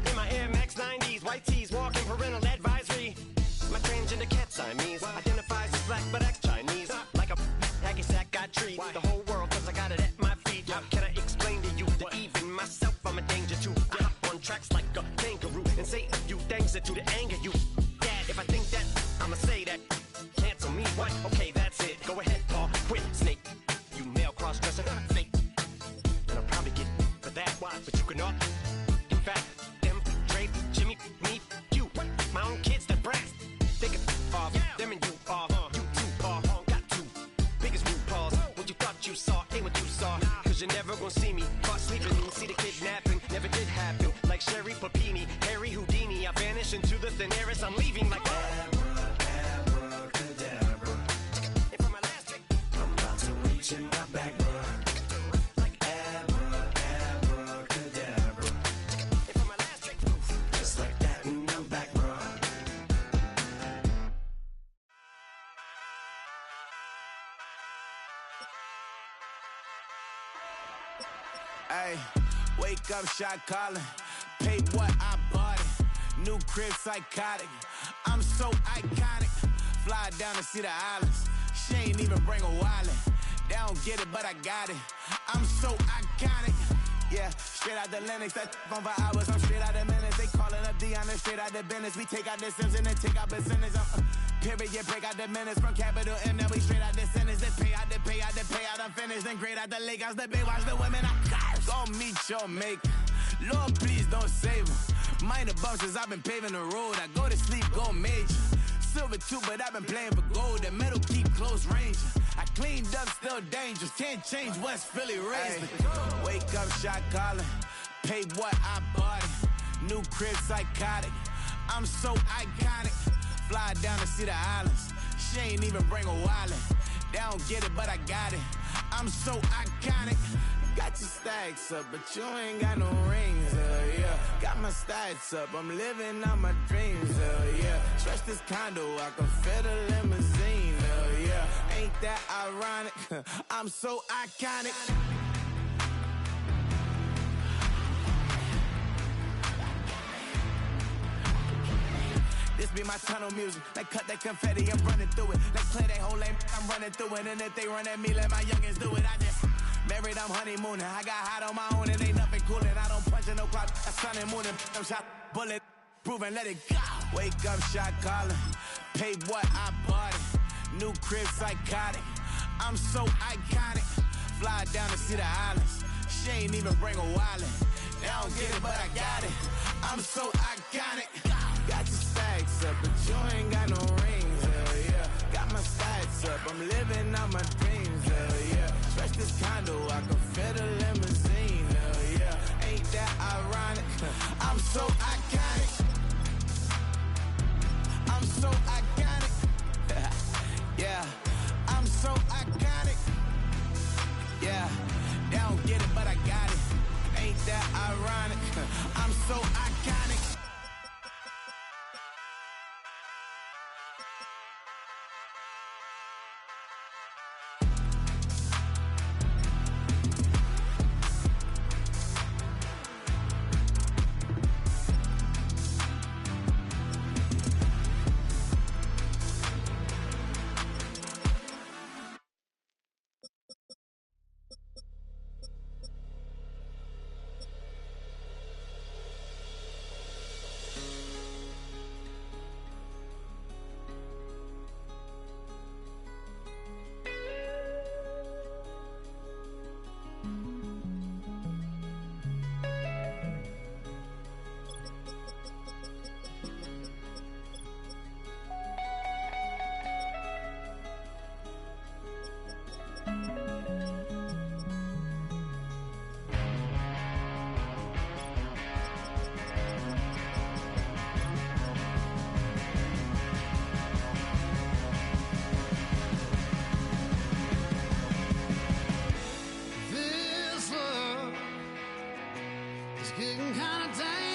In my Air Max 90s, white tees, walking parental advisory. My transgender cat Siamese identifies as black but acts Chinese. Like a hacky sack got treat the whole world cause I got it at my feet. How can I explain to you that even myself I'm a danger to? I hop on tracks like a kangaroo and say a few things that do to anger you. Dad, if I think that, I'ma say that. Cancel me, what? Okay, that's it. Go ahead, Paul. Quit, snake. You male cross-dresser, fake. And I'll probably get for that. Why? But you can all. In fact, them, Dre, Jimmy, me, you. My own kids that brass. They can off. Them and you are. You two are. Got two. Biggest root paws. What you thought you saw ain't what you saw. Cause you're never gonna see me caught sleeping. See the kidnapping. Never did happen. Like Sherry Papini, Harry Houdini. I vanish into the thin air as I'm leaving like Abracadabra. And for my last trick, I'm about to reach in my back, bruh. like Abracadabra. and for my last trick, Just like that, and I'm back, bruh. Ay, wake up, shot calling. Paid what I bought it. New crib, psychotic. I'm so iconic. Fly down to see the islands. She ain't even bring a wallet. They don't get it, but I got it. I'm so iconic. Yeah, straight out the Linux, that on for hours, I'm straight out the minutes. They calling up Deanna, straight out the business. We take out the Sims and then take out percentage. Period, break out the minutes from capital M, now we straight out the sentence. They pay out, I'm finished. Then grade out the Lakers, the big watch the women, I got it. Go meet your maker. Lord, please don't save them. Minor bumps as I've been paving the road. I go to sleep, go major. Silver too, but I've been playing for gold. The metal keep close range. I cleaned up, still dangerous. Can't change West Philly raised me. Wake up, shot calling. Pay what I bought it. New crib, psychotic. I'm so iconic. Fly down to see the islands. She ain't even bring a wallet. They don't get it, but I got it. I'm so iconic. Got your stacks up, but you ain't got no rings, yeah. Got my stats up, I'm living out my dreams, yeah. Stretch this condo, I can fit a limousine, yeah. Ain't that ironic? I'm so iconic. This be my tunnel music. Like cut that confetti, I'm running through it. Like play that whole lane, I'm running through it. And if they run at me, let my youngins do it. I just married, I'm honeymooning. I got hot on my own, and ain't nothing coolin'. I don't punch in no clock, I sun and moon. I'm shot, bullet, proven, let it go. Wake up, shot calling. Pay what I bought it. New crib, psychotic. I'm so iconic. Fly down to see the islands. She ain't even bring a wallet. They don't get it, but I got it. I'm so iconic. Got your stacks up, but you ain't got no rings, yeah. Got my stats up, I'm living out my dreams, yeah. Stretch this condo, I can fit a limousine, yeah. Ain't that ironic? so iconic. I'm so iconic. Yeah, I'm so iconic. Yeah, they don't get it, but I got it. Ain't that ironic? I'm so iconic. This love is getting kind of dangerous.